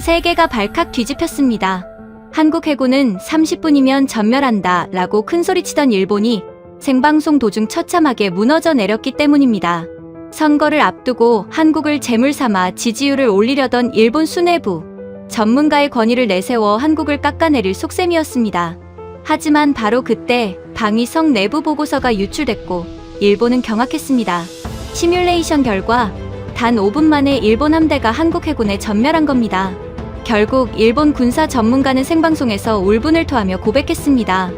세계가 발칵 뒤집혔습니다. 한국 해군은 30분이면 전멸한다 라고 큰소리치던 일본이 생방송 도중 처참하게 무너져 내렸기 때문입니다. 선거를 앞두고 한국을 제물 삼아 지지율을 올리려던 일본 수뇌부, 전문가의 권위를 내세워 한국을 깎아내릴 속셈이었습니다. 하지만 바로 그때 방위성 내부 보고서가 유출됐고 일본은 경악했습니다. 시뮬레이션 결과 단 5분 만에 일본 함대가 한국 해군에 전멸한 겁니다. 결국 일본 군사 전문가는 생방송에서 울분을 토하며 고백했습니다.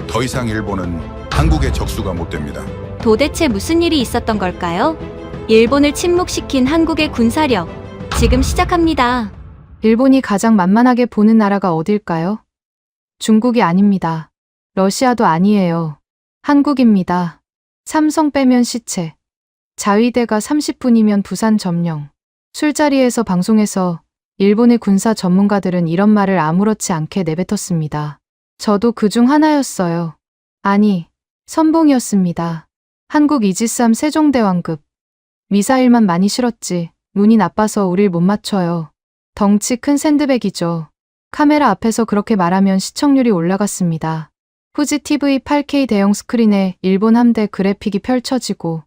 더 이상 일본은 한국의 적수가 못 됩니다. 도대체 무슨 일이 있었던 걸까요? 일본을 침묵시킨 한국의 군사력, 지금 시작합니다. 일본이 가장 만만하게 보는 나라가 어딜까요? 중국이 아닙니다. 러시아도 아니에요. 한국입니다. 삼성 빼면 시체. 자위대가 30분이면 부산 점령. 술자리에서 방송에서 일본의 군사 전문가들은 이런 말을 아무렇지 않게 내뱉었습니다. 저도 그중 하나였어요. 아니, 선봉이었습니다. 한국 이지스함 세종대왕급. 미사일만 많이 실었지 운이 나빠서 우릴 못 맞춰요. 덩치 큰 샌드백이죠. 카메라 앞에서 그렇게 말하면 시청률이 올라갔습니다. 후지 TV 8K 대형 스크린에 일본 함대 그래픽이 펼쳐지고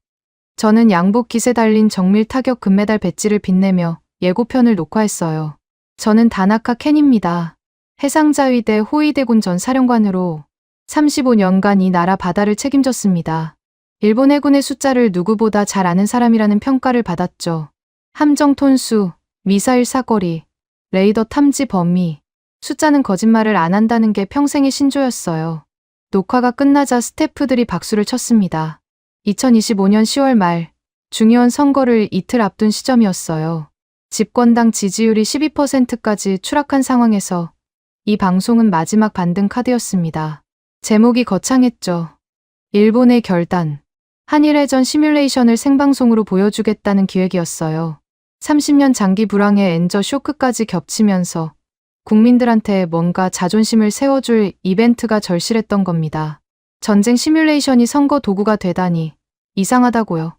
저는 양복 깃에 달린 정밀 타격 금메달 배지를 빛내며 예고편을 녹화했어요. 저는 다나카 켄입니다. 해상자위대 호위대군 전 사령관으로 35년간 이 나라 바다를 책임졌습니다. 일본 해군의 숫자를 누구보다 잘 아는 사람이라는 평가를 받았죠. 함정 톤수, 미사일 사거리, 레이더 탐지 범위, 숫자는 거짓말을 안 한다는 게 평생의 신조였어요. 녹화가 끝나자 스태프들이 박수를 쳤습니다. 2025년 10월 말, 중요한 선거를 이틀 앞둔 시점이었어요. 집권당 지지율이 12%까지 추락한 상황에서 이 방송은 마지막 반등 카드였습니다. 제목이 거창했죠. 일본의 결단. 한일회전 시뮬레이션을 생방송으로 보여주겠다는 기획이었어요. 30년 장기 불황에 엔저 쇼크까지 겹치면서 국민들한테 뭔가 자존심을 세워줄 이벤트가 절실했던 겁니다. 전쟁 시뮬레이션이 선거 도구가 되다니 이상하다고요.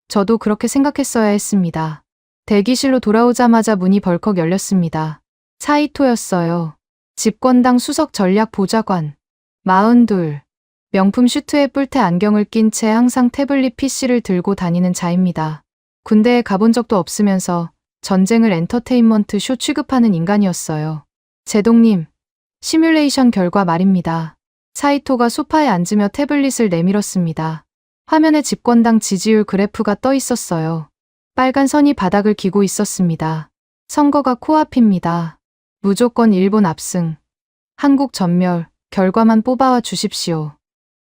저도 그렇게 생각했어야 했습니다. 대기실로 돌아오자마자 문이 벌컥 열렸습니다. 사이토였어요. 집권당 수석 전략 보좌관. 42. 명품 슈트에 뿔테 안경을 낀 채 항상 태블릿 PC를 들고 다니는 자입니다. 군대에 가본 적도 없으면서 전쟁을 엔터테인먼트 쇼 취급하는 인간이었어요. 제동님, 시뮬레이션 결과 말입니다. 사이토가 소파에 앉으며 태블릿을 내밀었습니다. 화면에 집권당 지지율 그래프가 떠 있었어요. 빨간 선이 바닥을 기고 있었습니다. 선거가 코앞입니다. 무조건 일본 압승. 한국 전멸, 결과만 뽑아와 주십시오.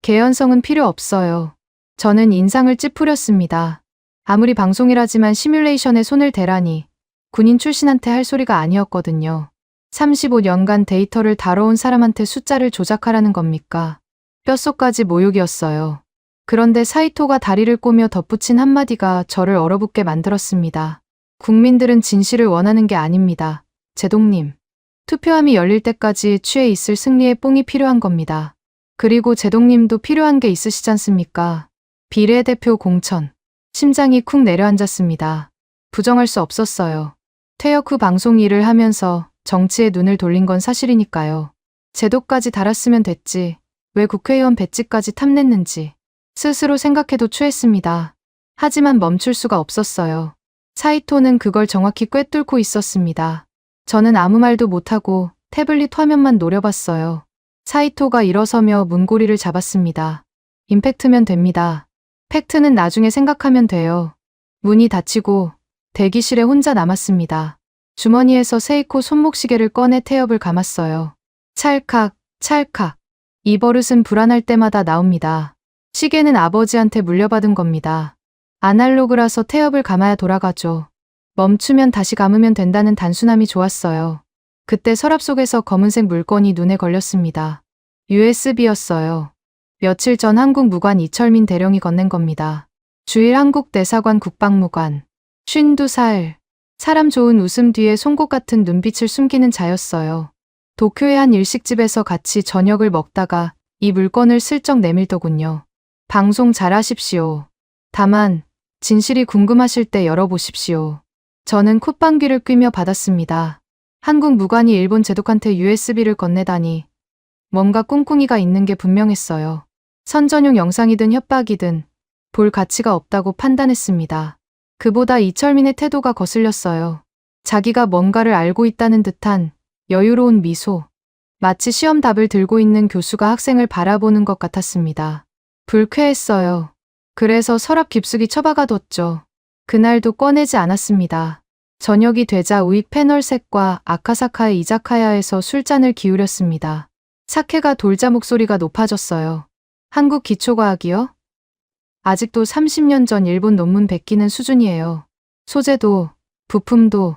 개연성은 필요 없어요. 저는 인상을 찌푸렸습니다. 아무리 방송이라지만 시뮬레이션에 손을 대라니 군인 출신한테 할 소리가 아니었거든요. 35년간 데이터를 다뤄온 사람한테 숫자를 조작하라는 겁니까? 뼛속까지 모욕이었어요. 그런데 사이토가 다리를 꼬며 덧붙인 한마디가 저를 얼어붙게 만들었습니다. 국민들은 진실을 원하는 게 아닙니다. 제동님, 투표함이 열릴 때까지 취해 있을 승리의 뽕이 필요한 겁니다. 그리고 제동님도 필요한 게 있으시잖습니까? 비례대표 공천. 심장이 쿵 내려앉았습니다. 부정할 수 없었어요. 퇴역 후 방송 일을 하면서 정치에 눈을 돌린 건 사실이니까요. 제도까지 달았으면 됐지. 왜 국회의원 배지까지 탐냈는지 스스로 생각해도 추했습니다. 하지만 멈출 수가 없었어요. 사이토는 그걸 정확히 꿰뚫고 있었습니다. 저는 아무 말도 못하고 태블릿 화면만 노려봤어요. 사이토가 일어서며 문고리를 잡았습니다. 임팩트면 됩니다. 팩트는 나중에 생각하면 돼요. 문이 닫히고 대기실에 혼자 남았습니다. 주머니에서 세이코 손목시계를 꺼내 태엽을 감았어요. 찰칵, 찰칵. 이 버릇은 불안할 때마다 나옵니다. 시계는 아버지한테 물려받은 겁니다. 아날로그라서 태엽을 감아야 돌아가죠. 멈추면 다시 감으면 된다는 단순함이 좋았어요. 그때 서랍 속에서 검은색 물건이 눈에 걸렸습니다. USB였어요. 며칠 전 한국 무관 이철민 대령이 건넨 겁니다. 주일 한국 대사관 국방무관. 52살. 사람 좋은 웃음 뒤에 송곳 같은 눈빛을 숨기는 자였어요. 도쿄의 한 일식집에서 같이 저녁을 먹다가 이 물건을 슬쩍 내밀더군요. 방송 잘하십시오. 다만 진실이 궁금하실 때 열어보십시오. 저는 콧방귀를 뀌며 받았습니다. 한국 무관이 일본 제독한테 USB를 건네다니 뭔가 꿍꿍이가 있는 게 분명했어요. 선전용 영상이든 협박이든 볼 가치가 없다고 판단했습니다. 그보다 이철민의 태도가 거슬렸어요. 자기가 뭔가를 알고 있다는 듯한 여유로운 미소. 마치 시험 답을 들고 있는 교수가 학생을 바라보는 것 같았습니다. 불쾌했어요. 그래서 서랍 깊숙이 처박아뒀죠. 그날도 꺼내지 않았습니다. 저녁이 되자 우익 패널색과 아카사카의 이자카야에서 술잔을 기울였습니다. 사케가 돌자 목소리가 높아졌어요. 한국 기초과학이요? 아직도 30년 전 일본 논문 베끼는 수준이에요. 소재도, 부품도,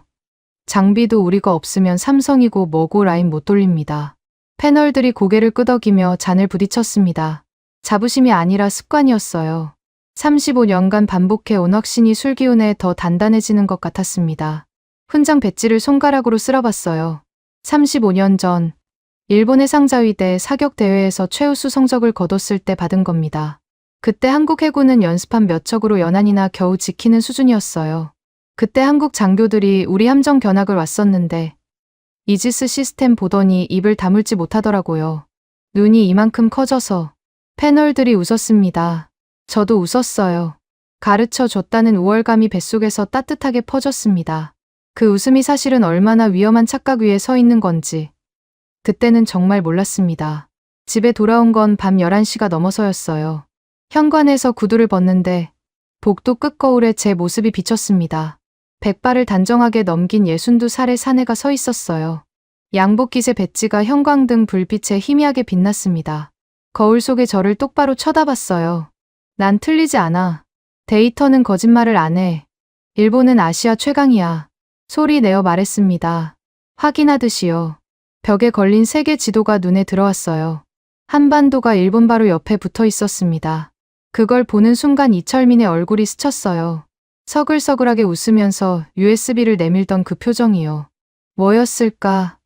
장비도 우리가 없으면 삼성이고 뭐고 라인 못 돌립니다. 패널들이 고개를 끄덕이며 잔을 부딪혔습니다. 자부심이 아니라 습관이었어요. 35년간 반복해온 확신이 술 기운에 더 단단해지는 것 같았습니다. 훈장 배지를 손가락으로 쓸어봤어요. 35년 전 일본 해상자위대 사격 대회에서 최우수 성적을 거뒀을 때 받은 겁니다. 그때 한국 해군은 연습한 몇 척으로 연안이나 겨우 지키는 수준이었어요. 그때 한국 장교들이 우리 함정 견학을 왔었는데 이지스 시스템 보더니 입을 다물지 못하더라고요. 눈이 이만큼 커져서 패널들이 웃었습니다. 저도 웃었어요. 가르쳐 줬다는 우월감이 뱃속에서 따뜻하게 퍼졌습니다. 그 웃음이 사실은 얼마나 위험한 착각 위에 서 있는 건지 그때는 정말 몰랐습니다. 집에 돌아온 건 밤 11시가 넘어서였어요. 현관에서 구두를 벗는데 복도 끝거울에 제 모습이 비쳤습니다. 백발을 단정하게 넘긴 62살의 사내가 서 있었어요. 양복깃의 배지가 형광등 불빛에 희미하게 빛났습니다. 거울 속에 저를 똑바로 쳐다봤어요. 난 틀리지 않아. 데이터는 거짓말을 안 해. 일본은 아시아 최강이야. 소리 내어 말했습니다. 확인하듯이요. 벽에 걸린 세계 지도가 눈에 들어왔어요. 한반도가 일본 바로 옆에 붙어 있었습니다. 그걸 보는 순간 이철민의 얼굴이 스쳤어요. 서글서글하게 웃으면서 USB를 내밀던 그 표정이요. 뭐였을까?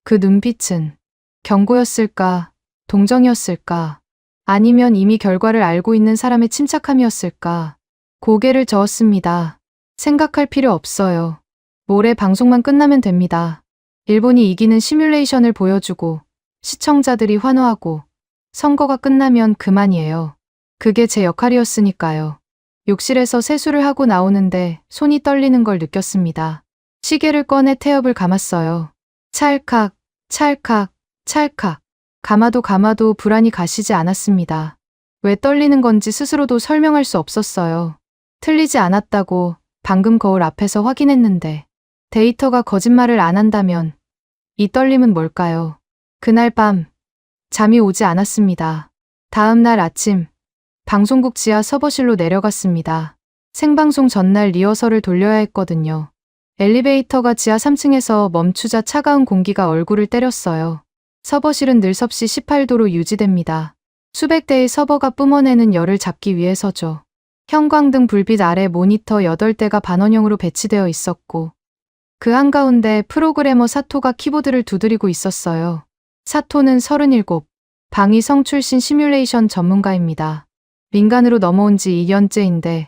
그 눈빛은 경고였을까? 동정이었을까? 아니면 이미 결과를 알고 있는 사람의 침착함이었을까? 고개를 저었습니다. 생각할 필요 없어요. 모레 방송만 끝나면 됩니다. 일본이 이기는 시뮬레이션을 보여주고 시청자들이 환호하고 선거가 끝나면 그만이에요. 그게 제 역할이었으니까요. 욕실에서 세수를 하고 나오는데 손이 떨리는 걸 느꼈습니다. 시계를 꺼내 태엽을 감았어요. 찰칵, 찰칵, 찰칵. 감아도 불안이 가시지 않았습니다. 왜 떨리는 건지 스스로도 설명할 수 없었어요. 틀리지 않았다고 방금 거울 앞에서 확인했는데 데이터가 거짓말을 안 한다면 이 떨림은 뭘까요? 그날 밤 잠이 오지 않았습니다. 다음 날 아침 방송국 지하 서버실로 내려갔습니다. 생방송 전날 리허설을 돌려야 했거든요. 엘리베이터가 지하 3층에서 멈추자 차가운 공기가 얼굴을 때렸어요. 서버실은 늘 섭씨 18도로 유지됩니다. 수백 대의 서버가 뿜어내는 열을 잡기 위해서죠. 형광등 불빛 아래 모니터 8대가 반원형으로 배치되어 있었고 그 한가운데 프로그래머 사토가 키보드를 두드리고 있었어요. 사토는 37, 방위성 출신 시뮬레이션 전문가입니다. 민간으로 넘어온 지 2년째인데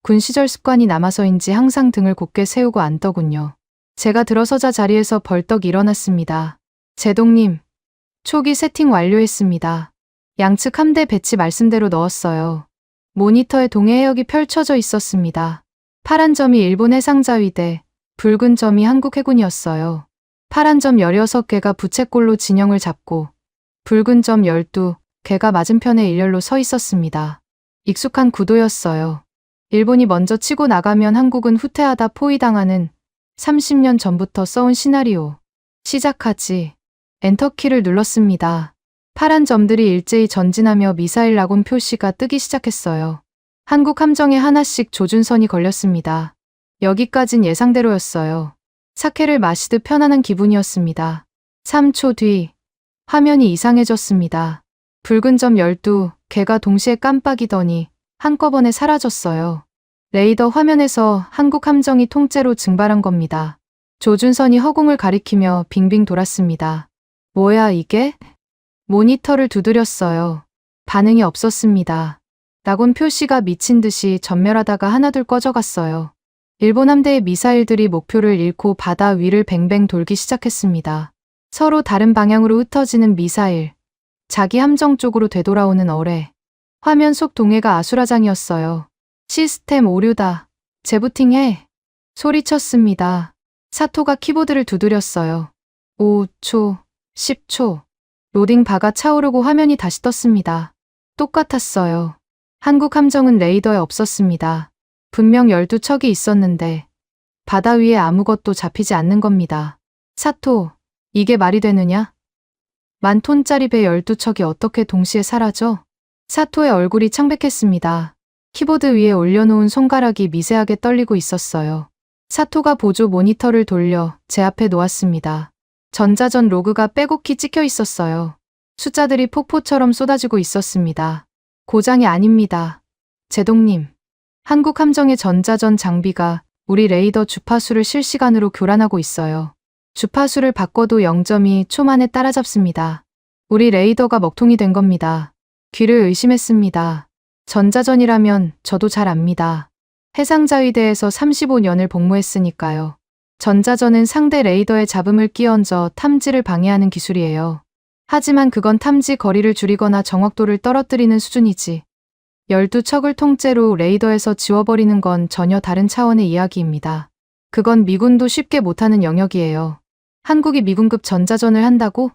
군 시절 습관이 남아서인지 항상 등을 곧게 세우고 앉더군요. 제가 들어서자 자리에서 벌떡 일어났습니다. 제동님, 초기 세팅 완료했습니다. 양측 함대 배치 말씀대로 넣었어요. 모니터에 동해 해역이 펼쳐져 있었습니다. 파란 점이 일본 해상자위대, 붉은 점이 한국 해군이었어요. 파란 점 16개가 부채꼴로 진영을 잡고 붉은 점 12개가 맞은편에 일렬로 서 있었습니다. 익숙한 구도였어요. 일본이 먼저 치고 나가면 한국은 후퇴하다 포위당하는 30년 전부터 써온 시나리오. 시작하지. 엔터키를 눌렀습니다. 파란 점들이 일제히 전진하며 미사일 낙원 표시가 뜨기 시작했어요. 한국 함정에 하나씩 조준선이 걸렸습니다. 여기까진 예상대로였어요. 사케를 마시듯 편안한 기분이었습니다. 3초 뒤 화면이 이상해졌습니다. 붉은 점 12개가 동시에 깜빡이더니 한꺼번에 사라졌어요. 레이더 화면에서 한국 함정이 통째로 증발한 겁니다. 조준선이 허공을 가리키며 빙빙 돌았습니다. 뭐야 이게? 모니터를 두드렸어요. 반응이 없었습니다. 낙원 표시가 미친 듯이 전멸하다가 하나둘 꺼져갔어요. 일본 함대의 미사일들이 목표를 잃고 바다 위를 뱅뱅 돌기 시작했습니다. 서로 다른 방향으로 흩어지는 미사일, 자기 함정 쪽으로 되돌아오는 어뢰. 화면 속 동해가 아수라장이었어요. 시스템 오류다. 재부팅해. 소리쳤습니다. 사토가 키보드를 두드렸어요. 5초, 10초. 로딩 바가 차오르고 화면이 다시 떴습니다. 똑같았어요. 한국 함정은 레이더에 없었습니다. 분명 12척이 있었는데 바다 위에 아무것도 잡히지 않는 겁니다. 사토, 이게 말이 되느냐? 10,000톤짜리 배 12척이 어떻게 동시에 사라져? 사토의 얼굴이 창백했습니다. 키보드 위에 올려놓은 손가락이 미세하게 떨리고 있었어요. 사토가 보조 모니터를 돌려 제 앞에 놓았습니다. 전자전 로그가 빼곡히 찍혀 있었어요. 숫자들이 폭포처럼 쏟아지고 있었습니다. 고장이 아닙니다. 제동님, 한국 함정의 전자전 장비가 우리 레이더 주파수를 실시간으로 교란하고 있어요. 주파수를 바꿔도 0.2초 만에 따라잡습니다. 우리 레이더가 먹통이 된 겁니다. 귀를 의심했습니다. 전자전이라면 저도 잘 압니다. 해상자위대에서 35년을 복무했으니까요. 전자전은 상대 레이더에 잡음을 끼얹어 탐지를 방해하는 기술이에요. 하지만 그건 탐지 거리를 줄이거나 정확도를 떨어뜨리는 수준이지. 12척을 통째로 레이더에서 지워버리는 건 전혀 다른 차원의 이야기입니다. 그건 미군도 쉽게 못하는 영역이에요. 한국이 미군급 전자전을 한다고?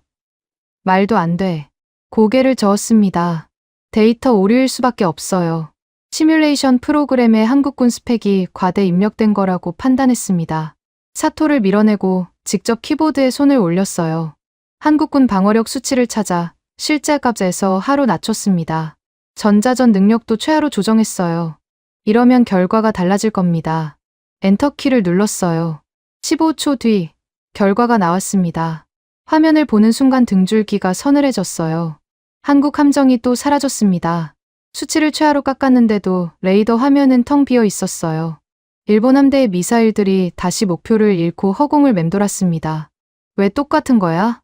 말도 안 돼. 고개를 저었습니다. 데이터 오류일 수밖에 없어요. 시뮬레이션 프로그램에 한국군 스펙이 과대 입력된 거라고 판단했습니다. 사토를 밀어내고 직접 키보드에 손을 올렸어요. 한국군 방어력 수치를 찾아 실제 값에서 하루 낮췄습니다. 전자전 능력도 최하로 조정했어요. 이러면 결과가 달라질 겁니다. 엔터키를 눌렀어요. 15초 뒤 결과가 나왔습니다. 화면을 보는 순간 등줄기가 서늘해졌어요. 한국 함정이 또 사라졌습니다. 수치를 최하로 깎았는데도 레이더 화면은 텅 비어 있었어요. 일본 함대의 미사일들이 다시 목표를 잃고 허공을 맴돌았습니다. 왜 똑같은 거야?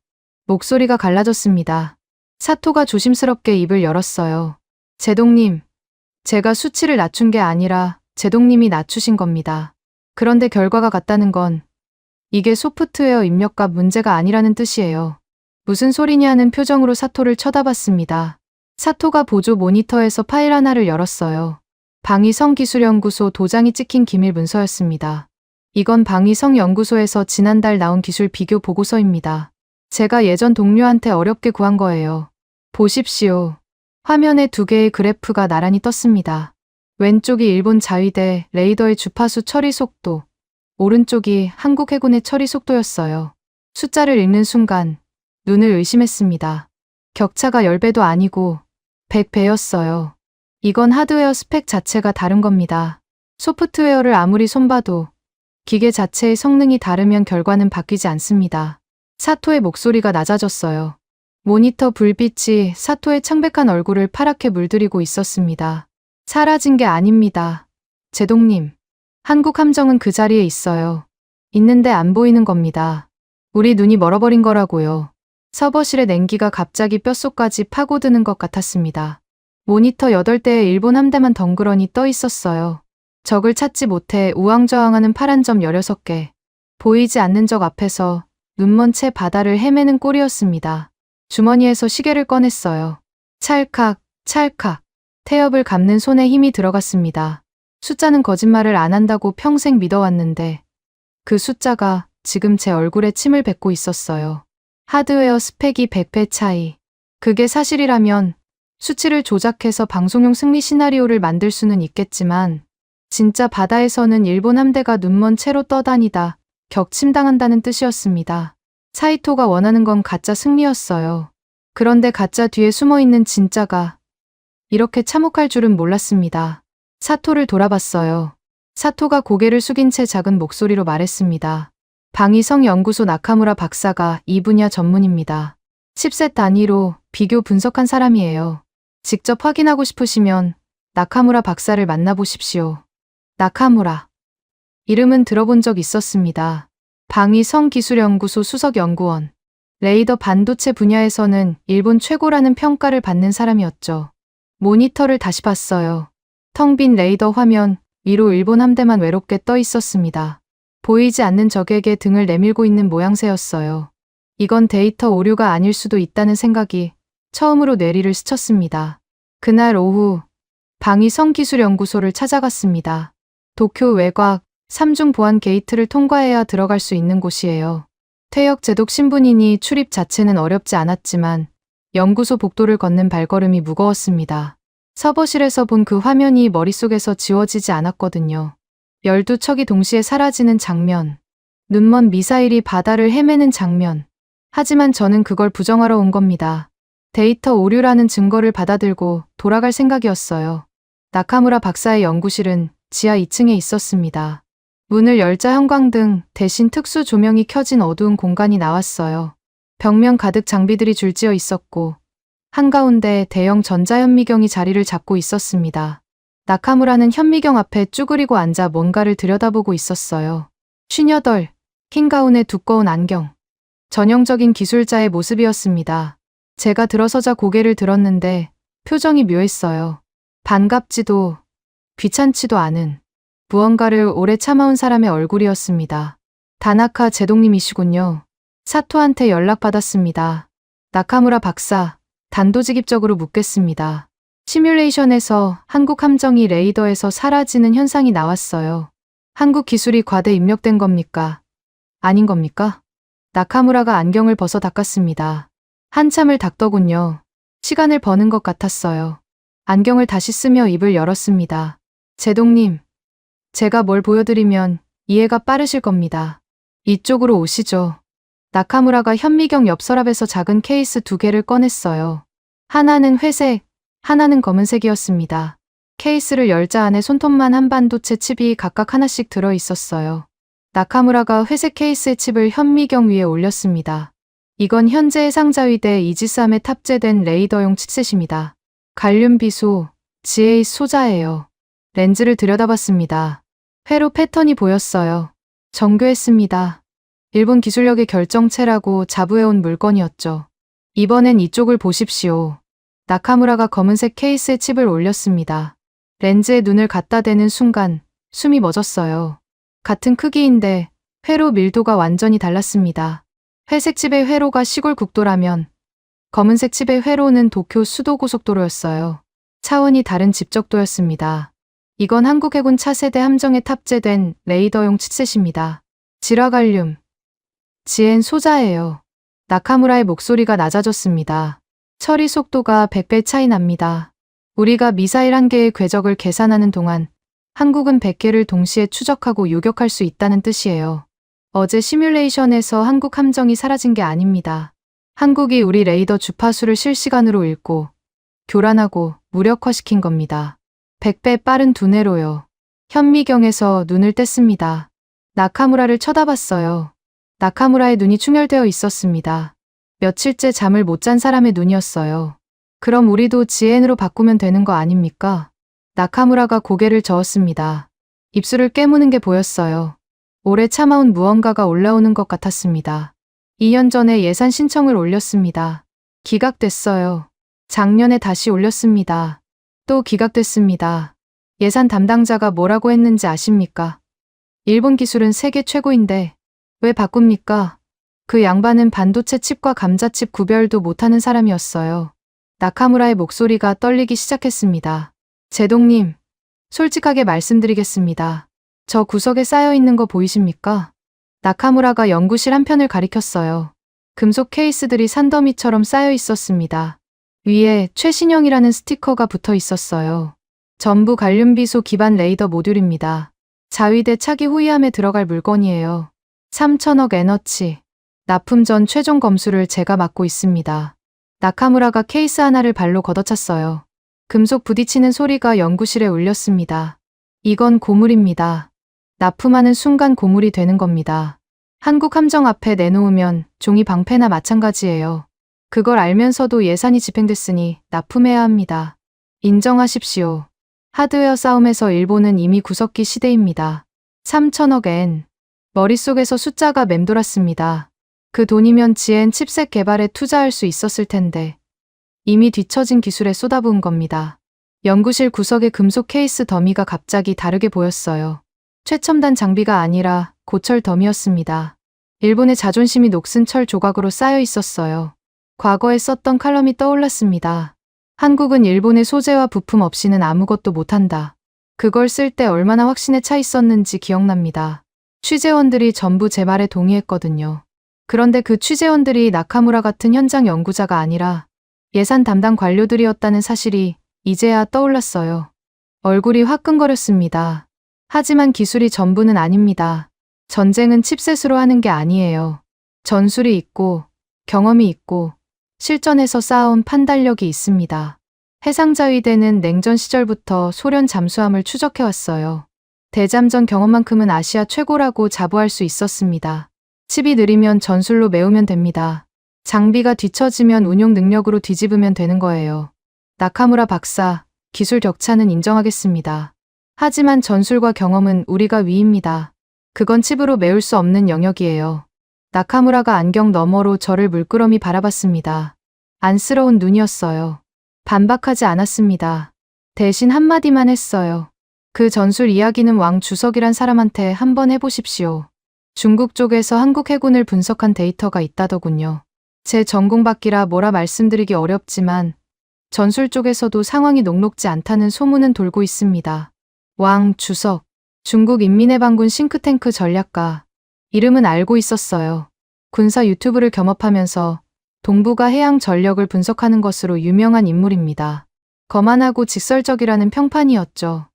목소리가 갈라졌습니다. 사토가 조심스럽게 입을 열었어요. 제동님, 제가 수치를 낮춘 게 아니라 제동님이 낮추신 겁니다. 그런데 결과가 같다는 건 이게 소프트웨어 입력값 문제가 아니라는 뜻이에요. 무슨 소리냐는 표정으로 사토를 쳐다봤습니다. 사토가 보조 모니터에서 파일 하나를 열었어요. 방위성기술연구소 도장이 찍힌 기밀 문서였습니다. 이건 방위성연구소에서 지난달 나온 기술 비교 보고서입니다. 제가 예전 동료한테 어렵게 구한 거예요. 보십시오. 화면에 2개의 그래프가 나란히 떴습니다. 왼쪽이 일본 자위대 레이더의 주파수 처리 속도, 오른쪽이 한국 해군의 처리 속도였어요. 숫자를 읽는 순간 눈을 의심했습니다. 격차가 10배도 아니고 100배였어요. 이건 하드웨어 스펙 자체가 다른 겁니다. 소프트웨어를 아무리 손봐도 기계 자체의 성능이 다르면 결과는 바뀌지 않습니다. 사토의 목소리가 낮아졌어요. 모니터 불빛이 사토의 창백한 얼굴을 파랗게 물들이고 있었습니다. 사라진 게 아닙니다. 제동님, 한국 함정은 그 자리에 있어요. 있는데 안 보이는 겁니다. 우리 눈이 멀어버린 거라고요. 서버실의 냉기가 갑자기 뼛속까지 파고드는 것 같았습니다. 모니터 8대에 일본 함대만 덩그러니 떠 있었어요. 적을 찾지 못해 우왕좌왕하는 파란 점 16개. 보이지 않는 적 앞에서 눈먼 채 바다를 헤매는 꼴이었습니다. 주머니에서 시계를 꺼냈어요. 찰칵, 찰칵. 태엽을 감는 손에 힘이 들어갔습니다. 숫자는 거짓말을 안 한다고 평생 믿어왔는데 그 숫자가 지금 제 얼굴에 침을 뱉고 있었어요. 하드웨어 스펙이 100배 차이. 그게 사실이라면 수치를 조작해서 방송용 승리 시나리오를 만들 수는 있겠지만 진짜 바다에서는 일본 함대가 눈먼 채로 떠다니다 격침당한다는 뜻이었습니다. 사이토가 원하는 건 가짜 승리였어요. 그런데 가짜 뒤에 숨어있는 진짜가 이렇게 참혹할 줄은 몰랐습니다. 사토를 돌아봤어요. 사토가 고개를 숙인 채 작은 목소리로 말했습니다. 방위성연구소 나카무라 박사가 이 분야 전문입니다. 칩셋 단위로 비교 분석한 사람이에요. 직접 확인하고 싶으시면 나카무라 박사를 만나보십시오. 나카무라. 이름은 들어본 적 있었습니다. 방위성기술연구소 수석연구원. 레이더 반도체 분야에서는 일본 최고라는 평가를 받는 사람이었죠. 모니터를 다시 봤어요. 텅 빈 레이더 화면 위로 일본 함대만 외롭게 떠 있었습니다. 보이지 않는 적에게 등을 내밀고 있는 모양새였어요. 이건 데이터 오류가 아닐 수도 있다는 생각이 처음으로 뇌리를 스쳤습니다. 그날 오후 방위성기술연구소를 찾아갔습니다. 도쿄 외곽 3중 보안 게이트를 통과해야 들어갈 수 있는 곳이에요. 퇴역 제독 신분이니 출입 자체는 어렵지 않았지만 연구소 복도를 걷는 발걸음이 무거웠습니다. 서버실에서 본 그 화면이 머릿속에서 지워지지 않았거든요. 12척이 동시에 사라지는 장면, 눈먼 미사일이 바다를 헤매는 장면. 하지만 저는 그걸 부정하러 온 겁니다. 데이터 오류라는 증거를 받아들고 돌아갈 생각이었어요. 나카무라 박사의 연구실은 지하 2층에 있었습니다. 문을 열자 형광등 대신 특수 조명이 켜진 어두운 공간이 나왔어요. 벽면 가득 장비들이 줄지어 있었고 한가운데 대형 전자현미경이 자리를 잡고 있었습니다. 나카무라는 현미경 앞에 쭈그리고 앉아 뭔가를 들여다보고 있었어요. 58, 흰 가운에 두꺼운 안경. 전형적인 기술자의 모습이었습니다. 제가 들어서자 고개를 들었는데 표정이 묘했어요. 반갑지도 귀찮지도 않은 무언가를 오래 참아온 사람의 얼굴이었습니다. 다나카 제독님이시군요. 사토한테 연락받았습니다. 나카무라 박사, 단도직입적으로 묻겠습니다. 시뮬레이션에서 한국 함정이 레이더에서 사라지는 현상이 나왔어요. 한국 기술이 과대 입력된 겁니까? 아닌 겁니까? 나카무라가 안경을 벗어 닦았습니다. 한참을 닦더군요. 시간을 버는 것 같았어요. 안경을 다시 쓰며 입을 열었습니다. 제독님, 제가 뭘 보여드리면 이해가 빠르실 겁니다. 이쪽으로 오시죠. 나카무라가 현미경 옆 서랍에서 작은 케이스 2개를 꺼냈어요. 하나는 회색, 하나는 검은색이었습니다. 케이스를 열자 안에 손톱만 한 반도체 칩이 각각 하나씩 들어 있었어요. 나카무라가 회색 케이스의 칩을 현미경 위에 올렸습니다. 이건 현재 해상자위대 이지스함에 탑재된 레이더용 칩셋입니다. 갈륨 비소, GA 소자예요. 렌즈를 들여다봤습니다. 회로 패턴이 보였어요. 정교했습니다. 일본 기술력의 결정체라고 자부해온 물건이었죠. 이번엔 이쪽을 보십시오. 나카무라가 검은색 케이스에 칩을 올렸습니다. 렌즈에 눈을 갖다 대는 순간 숨이 멎었어요. 같은 크기인데 회로 밀도가 완전히 달랐습니다. 회색 칩의 회로가 시골 국도라면 검은색 칩의 회로는 도쿄 수도고속도로였어요. 차원이 다른 집적도였습니다. 이건 한국 해군 차세대 함정에 탑재된 레이더용 칩셋입니다. 질화갈륨, 지엔 소자예요. 나카무라의 목소리가 낮아졌습니다. 처리 속도가 100배 차이 납니다. 우리가 미사일 1개의 궤적을 계산하는 동안 한국은 100개를 동시에 추적하고 요격할 수 있다는 뜻이에요. 어제 시뮬레이션에서 한국 함정이 사라진 게 아닙니다. 한국이 우리 레이더 주파수를 실시간으로 읽고 교란하고 무력화시킨 겁니다. 100배 빠른 두뇌로요. 현미경에서 눈을 뗐습니다. 나카무라를 쳐다봤어요. 나카무라의 눈이 충혈되어 있었습니다. 며칠째 잠을 못 잔 사람의 눈이었어요. 그럼 우리도 지엔으로 바꾸면 되는 거 아닙니까? 나카무라가 고개를 저었습니다. 입술을 깨무는 게 보였어요. 오래 참아온 무언가가 올라오는 것 같았습니다. 2년 전에 예산 신청을 올렸습니다. 기각됐어요. 작년에 다시 올렸습니다. 또 기각됐습니다. 예산 담당자가 뭐라고 했는지 아십니까? 일본 기술은 세계 최고인데 왜 바꿉니까? 그 양반은 반도체 칩과 감자칩 구별도 못하는 사람이었어요. 나카무라의 목소리가 떨리기 시작했습니다. 제독님, 솔직하게 말씀드리겠습니다. 저 구석에 쌓여있는 거 보이십니까? 나카무라가 연구실 한편을 가리켰어요. 금속 케이스들이 산더미처럼 쌓여 있었습니다. 위에 최신형이라는 스티커가 붙어 있었어요. 전부 갈륨비소 기반 레이더 모듈입니다. 자위대 차기 후위함에 들어갈 물건이에요. 3천억 에너치. 납품 전 최종 검수를 제가 맡고 있습니다. 나카무라가 케이스 하나를 발로 걷어찼어요. 금속 부딪히는 소리가 연구실에 울렸습니다. 이건 고물입니다. 납품하는 순간 고물이 되는 겁니다. 한국 함정 앞에 내놓으면 종이 방패나 마찬가지예요. 그걸 알면서도 예산이 집행됐으니 납품해야 합니다. 인정하십시오. 하드웨어 싸움에서 일본은 이미 구석기 시대입니다. 3천억 엔. 머릿속에서 숫자가 맴돌았습니다. 그 돈이면 지엔 칩셋 개발에 투자할 수 있었을 텐데 이미 뒤처진 기술에 쏟아부은 겁니다. 연구실 구석의 금속 케이스 더미가 갑자기 다르게 보였어요. 최첨단 장비가 아니라 고철 더미였습니다. 일본의 자존심이 녹슨 철 조각으로 쌓여 있었어요. 과거에 썼던 칼럼이 떠올랐습니다. 한국은 일본의 소재와 부품 없이는 아무것도 못한다. 그걸 쓸 때 얼마나 확신에 차 있었는지 기억납니다. 취재원들이 전부 제 말에 동의했거든요. 그런데 그 취재원들이 나카무라 같은 현장 연구자가 아니라 예산 담당 관료들이었다는 사실이 이제야 떠올랐어요. 얼굴이 화끈거렸습니다. 하지만 기술이 전부는 아닙니다. 전쟁은 칩셋으로 하는 게 아니에요. 전술이 있고 경험이 있고 실전에서 쌓아온 판단력이 있습니다. 해상자위대는 냉전 시절부터 소련 잠수함을 추적해왔어요. 대잠전 경험만큼은 아시아 최고라고 자부할 수 있었습니다. 칩이 느리면 전술로 메우면 됩니다. 장비가 뒤처지면 운용 능력으로 뒤집으면 되는 거예요. 나카무라 박사, 기술 격차는 인정하겠습니다. 하지만 전술과 경험은 우리가 위입니다. 그건 칩으로 메울 수 없는 영역이에요. 나카무라가 안경 너머로 저를 물끄러미 바라봤습니다. 안쓰러운 눈이었어요. 반박하지 않았습니다. 대신 한마디만 했어요. 그 전술 이야기는 왕 주석이란 사람한테 한번 해보십시오. 중국 쪽에서 한국 해군을 분석한 데이터가 있다더군요. 제 전공밖이라 뭐라 말씀드리기 어렵지만 전술 쪽에서도 상황이 녹록지 않다는 소문은 돌고 있습니다. 왕 주석, 중국 인민해방군 싱크탱크 전략가. 이름은 알고 있었어요. 군사 유튜브를 겸업하면서 동북아 해양 전력을 분석하는 것으로 유명한 인물입니다. 거만하고 직설적이라는 평판이었죠.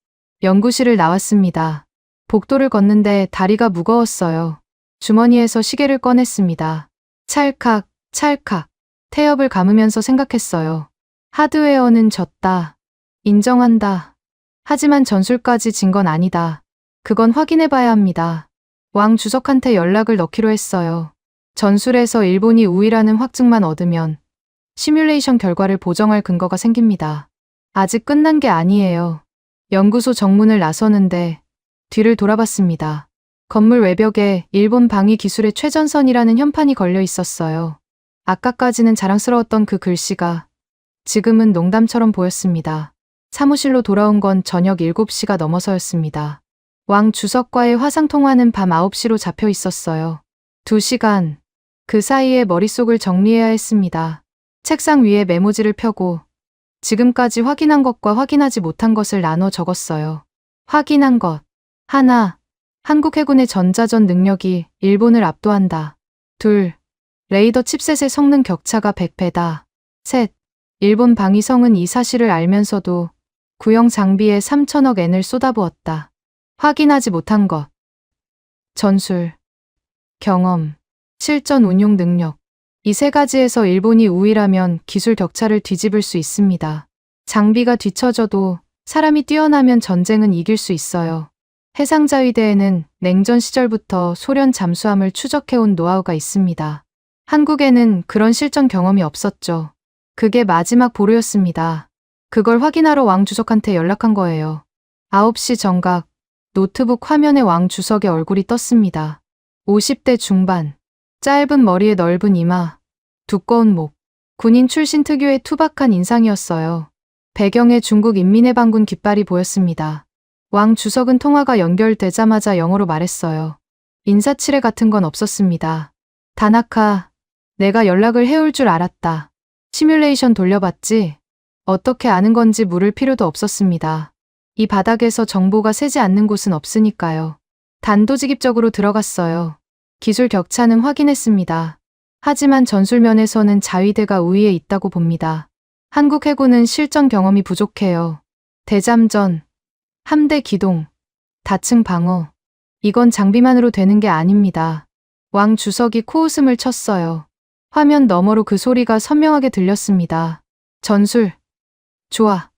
연구실을 나왔습니다. 복도를 걷는데 다리가 무거웠어요. 주머니에서 시계를 꺼냈습니다. 찰칵, 찰칵. 태엽을 감으면서 생각했어요. 하드웨어는 졌다. 인정한다. 하지만 전술까지 진 건 아니다. 그건 확인해봐야 합니다. 왕 주석한테 연락을 넣기로 했어요. 전술에서 일본이 우위라는 확증만 얻으면 시뮬레이션 결과를 보정할 근거가 생깁니다. 아직 끝난 게 아니에요. 연구소 정문을 나서는데 뒤를 돌아봤습니다. 건물 외벽에 일본 방위 기술의 최전선이라는 현판이 걸려 있었어요. 아까까지는 자랑스러웠던 그 글씨가 지금은 농담처럼 보였습니다. 사무실로 돌아온 건 저녁 7시가 넘어서였습니다. 왕 주석과의 화상통화는 밤 9시로 잡혀 있었어요. 2시간. 그 사이에 머릿속을 정리해야 했습니다. 책상 위에 메모지를 펴고 지금까지 확인한 것과 확인하지 못한 것을 나눠 적었어요. 확인한 것. 하나. 한국 해군의 전자전 능력이 일본을 압도한다. 둘. 레이더 칩셋의 성능 격차가 100배다. 셋. 일본 방위성은 이 사실을 알면서도 구형 장비에 3천억 엔을 쏟아부었다. 확인하지 못한 것. 전술, 경험, 실전 운용 능력. 이 세 가지에서 일본이 우위라면 기술 격차를 뒤집을 수 있습니다. 장비가 뒤처져도 사람이 뛰어나면 전쟁은 이길 수 있어요. 해상자위대에는 냉전 시절부터 소련 잠수함을 추적해온 노하우가 있습니다. 한국에는 그런 실전 경험이 없었죠. 그게 마지막 보루였습니다. 그걸 확인하러 왕 주석한테 연락한 거예요. 9시 정각, 노트북 화면에 왕 주석의 얼굴이 떴습니다. 50대 중반, 짧은 머리에 넓은 이마, 두꺼운 목, 군인 출신 특유의 투박한 인상이었어요. 배경에 중국 인민해방군 깃발이 보였습니다. 왕 주석은 통화가 연결되자마자 영어로 말했어요. 인사치레 같은 건 없었습니다. 다나카, 내가 연락을 해올 줄 알았다. 시뮬레이션 돌려봤지? 어떻게 아는 건지 물을 필요도 없었습니다. 이 바닥에서 정보가 새지 않는 곳은 없으니까요. 단도직입적으로 들어갔어요. 기술 격차는 확인했습니다. 하지만 전술면에서는 자위대가 우위에 있다고 봅니다. 한국 해군은 실전 경험이 부족해요. 대잠전, 함대 기동, 다층 방어. 이건 장비만으로 되는 게 아닙니다. 왕 주석이 코웃음을 쳤어요. 화면 너머로 그 소리가 선명하게 들렸습니다. 전술. 좋아.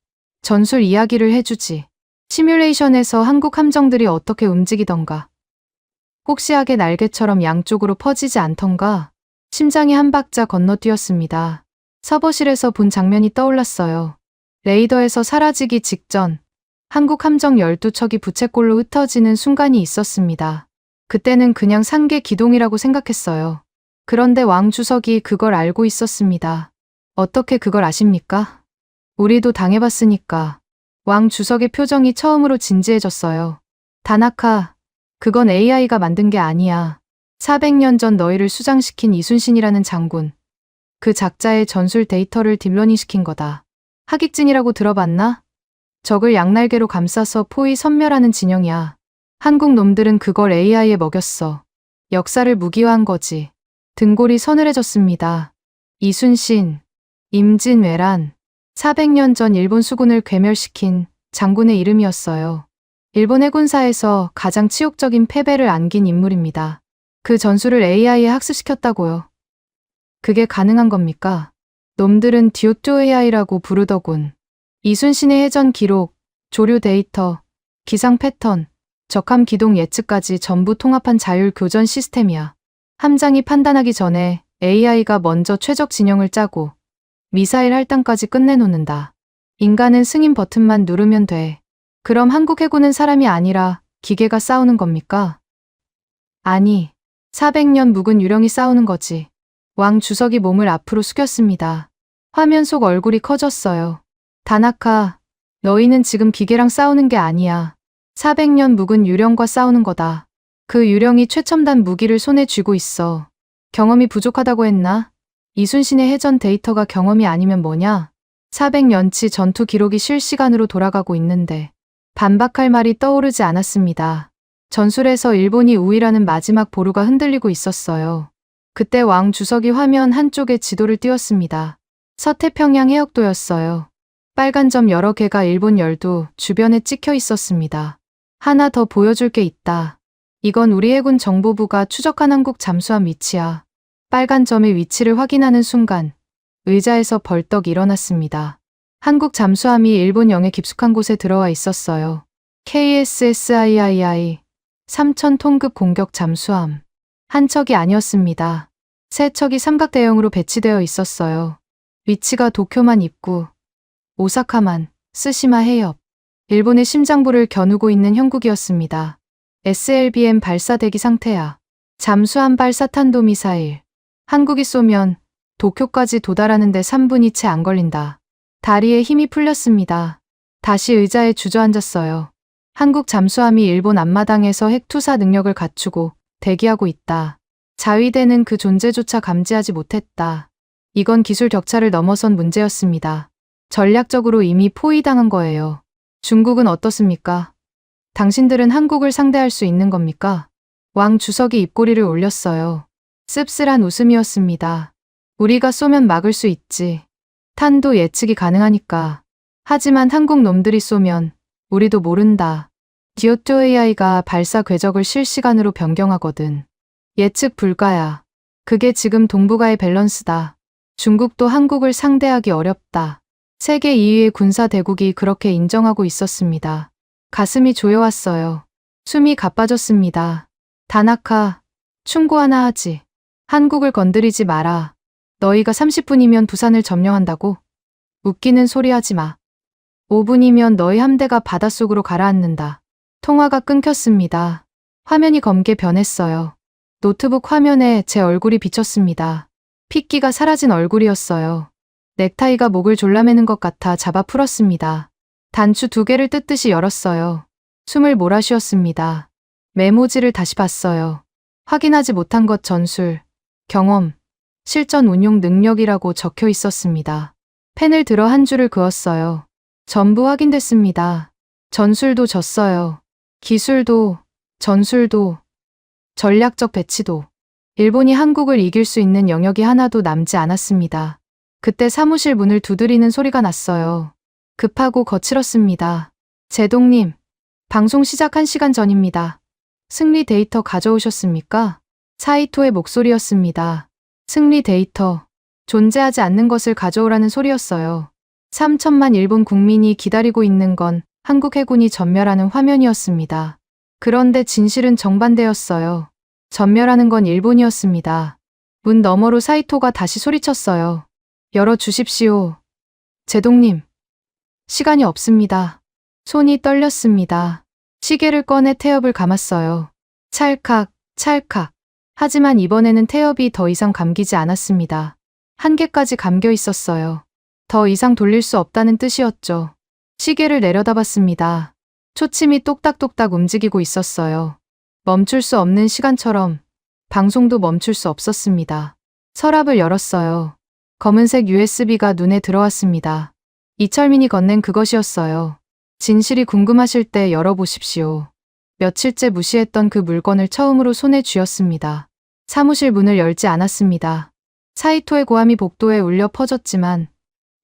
전술 이야기를 해주지. 시뮬레이션에서 한국 함정들이 어떻게 움직이던가. 혹시하게 날개처럼 양쪽으로 퍼지지 않던가. 심장이 한 박자 건너뛰었습니다. 서버실에서 본 장면이 떠올랐어요. 레이더에서 사라지기 직전 한국 함정 12척이 부채꼴로 흩어지는 순간이 있었습니다. 그때는 그냥 상계 기동이라고 생각했어요. 그런데 왕 주석이 그걸 알고 있었습니다. 어떻게 그걸 아십니까? 우리도 당해봤으니까. 왕 주석의 표정이 처음으로 진지해졌어요. 다나카, 그건 AI가 만든 게 아니야. 400년 전 너희를 수장시킨 이순신이라는 장군. 그 작자의 전술 데이터를 딥러닝시킨 거다. 하객진이라고 들어봤나? 적을 양날개로 감싸서 포위 섬멸하는 진영이야. 한국 놈들은 그걸 AI에 먹였어. 역사를 무기화한 거지. 등골이 서늘해졌습니다. 이순신, 임진왜란, 400년 전 일본 수군을 괴멸시킨 장군의 이름이었어요. 일본 해군사에서 가장 치욕적인 패배를 안긴 인물입니다. 그 전술을 AI에 학습시켰다고요. 그게 가능한 겁니까? 놈들은 듀오토 AI라고 부르더군. 이순신의 해전 기록, 조류 데이터, 기상 패턴, 적함 기동 예측까지 전부 통합한 자율 교전 시스템이야. 함장이 판단하기 전에 AI가 먼저 최적 진영을 짜고 미사일 할당까지 끝내놓는다. 인간은 승인 버튼만 누르면 돼. 그럼 한국 해군은 사람이 아니라 기계가 싸우는 겁니까? 아니, 400년 묵은 유령이 싸우는 거지. 왕 주석이 몸을 앞으로 숙였습니다. 화면 속 얼굴이 커졌어요. 다나카, 너희는 지금 기계랑 싸우는 게 아니야. 400년 묵은 유령과 싸우는 거다. 그 유령이 최첨단 무기를 손에 쥐고 있어. 경험이 부족하다고 했나? 이순신의 해전 데이터가 경험이 아니면 뭐냐? 400년치 전투 기록이 실시간으로 돌아가고 있는데 반박할 말이 떠오르지 않았습니다. 전술에서 일본이 우위라는 마지막 보루가 흔들리고 있었어요. 그때 왕 주석이 화면 한쪽에 지도를 띄웠습니다. 서태평양 해역도였어요. 빨간 점 여러 개가 일본 열도 주변에 찍혀 있었습니다. 하나 더 보여줄 게 있다. 이건 우리 해군 정보부가 추적한 한국 잠수함 위치야. 빨간 점의 위치를 확인하는 순간 의자에서 벌떡 일어났습니다. 한국 잠수함이 일본 영해 깊숙한 곳에 들어와 있었어요. KSSIII 3000톤급 공격 잠수함. 한 척이 아니었습니다. 세 척이 삼각대형으로 배치되어 있었어요. 위치가 도쿄만 입구, 오사카만, 스시마 해협, 일본의 심장부를 겨누고 있는 형국이었습니다. SLBM 발사 대기 상태야. 잠수함 발사 탄도미사일. 한국이 쏘면 도쿄까지 도달하는데 3분이 채 안 걸린다. 다리에 힘이 풀렸습니다. 다시 의자에 주저앉았어요. 한국 잠수함이 일본 앞마당에서 핵 투사 능력을 갖추고 대기하고 있다. 자위대는 그 존재조차 감지하지 못했다. 이건 기술 격차를 넘어선 문제였습니다. 전략적으로 이미 포위당한 거예요. 중국은 어떻습니까? 당신들은 한국을 상대할 수 있는 겁니까? 왕 주석이 입꼬리를 올렸어요. 씁쓸한 웃음이었습니다. 우리가 쏘면 막을 수 있지. 탄도 예측이 가능하니까. 하지만 한국 놈들이 쏘면 우리도 모른다. 듀오토 AI가 발사 궤적을 실시간으로 변경하거든. 예측 불가야. 그게 지금 동북아의 밸런스다. 중국도 한국을 상대하기 어렵다. 세계 2위의 군사 대국이 그렇게 인정하고 있었습니다. 가슴이 조여왔어요. 숨이 가빠졌습니다. 다나카, 충고 하나 하지. 한국을 건드리지 마라. 너희가 30분이면 부산을 점령한다고? 웃기는 소리 하지 마. 5분이면 너희 함대가 바닷속으로 가라앉는다. 통화가 끊겼습니다. 화면이 검게 변했어요. 노트북 화면에 제 얼굴이 비쳤습니다. 핏기가 사라진 얼굴이었어요. 넥타이가 목을 졸라매는 것 같아 잡아 풀었습니다. 단추 2개를 뜯듯이 열었어요. 숨을 몰아쉬었습니다. 메모지를 다시 봤어요. 확인하지 못한 것 전술, 경험, 실전 운용 능력이라고 적혀 있었습니다. 펜을 들어 한 줄을 그었어요. 전부 확인됐습니다. 전술도 졌어요. 기술도, 전술도, 전략적 배치도. 일본이 한국을 이길 수 있는 영역이 하나도 남지 않았습니다. 그때 사무실 문을 두드리는 소리가 났어요. 급하고 거칠었습니다. 제동님, 방송 시작 1시간 전입니다. 승리 데이터 가져오셨습니까? 사이토의 목소리였습니다. 승리 데이터, 존재하지 않는 것을 가져오라는 소리였어요. 3천만 일본 국민이 기다리고 있는 건 한국 해군이 전멸하는 화면이었습니다. 그런데 진실은 정반대였어요. 전멸하는 건 일본이었습니다. 문 너머로 사이토가 다시 소리쳤어요. 열어주십시오. 제동님. 시간이 없습니다. 손이 떨렸습니다. 시계를 꺼내 태엽을 감았어요. 찰칵, 찰칵. 하지만 이번에는 태엽이 더 이상 감기지 않았습니다. 한 개까지 감겨 있었어요. 더 이상 돌릴 수 없다는 뜻이었죠. 시계를 내려다봤습니다. 초침이 똑딱똑딱 움직이고 있었어요. 멈출 수 없는 시간처럼 방송도 멈출 수 없었습니다. 서랍을 열었어요. 검은색 USB가 눈에 들어왔습니다. 이철민이 건넨 그것이었어요. 진실이 궁금하실 때 열어보십시오. 며칠째 무시했던 그 물건을 처음으로 손에 쥐었습니다. 사무실 문을 열지 않았습니다. 사이토의 고함이 복도에 울려 퍼졌지만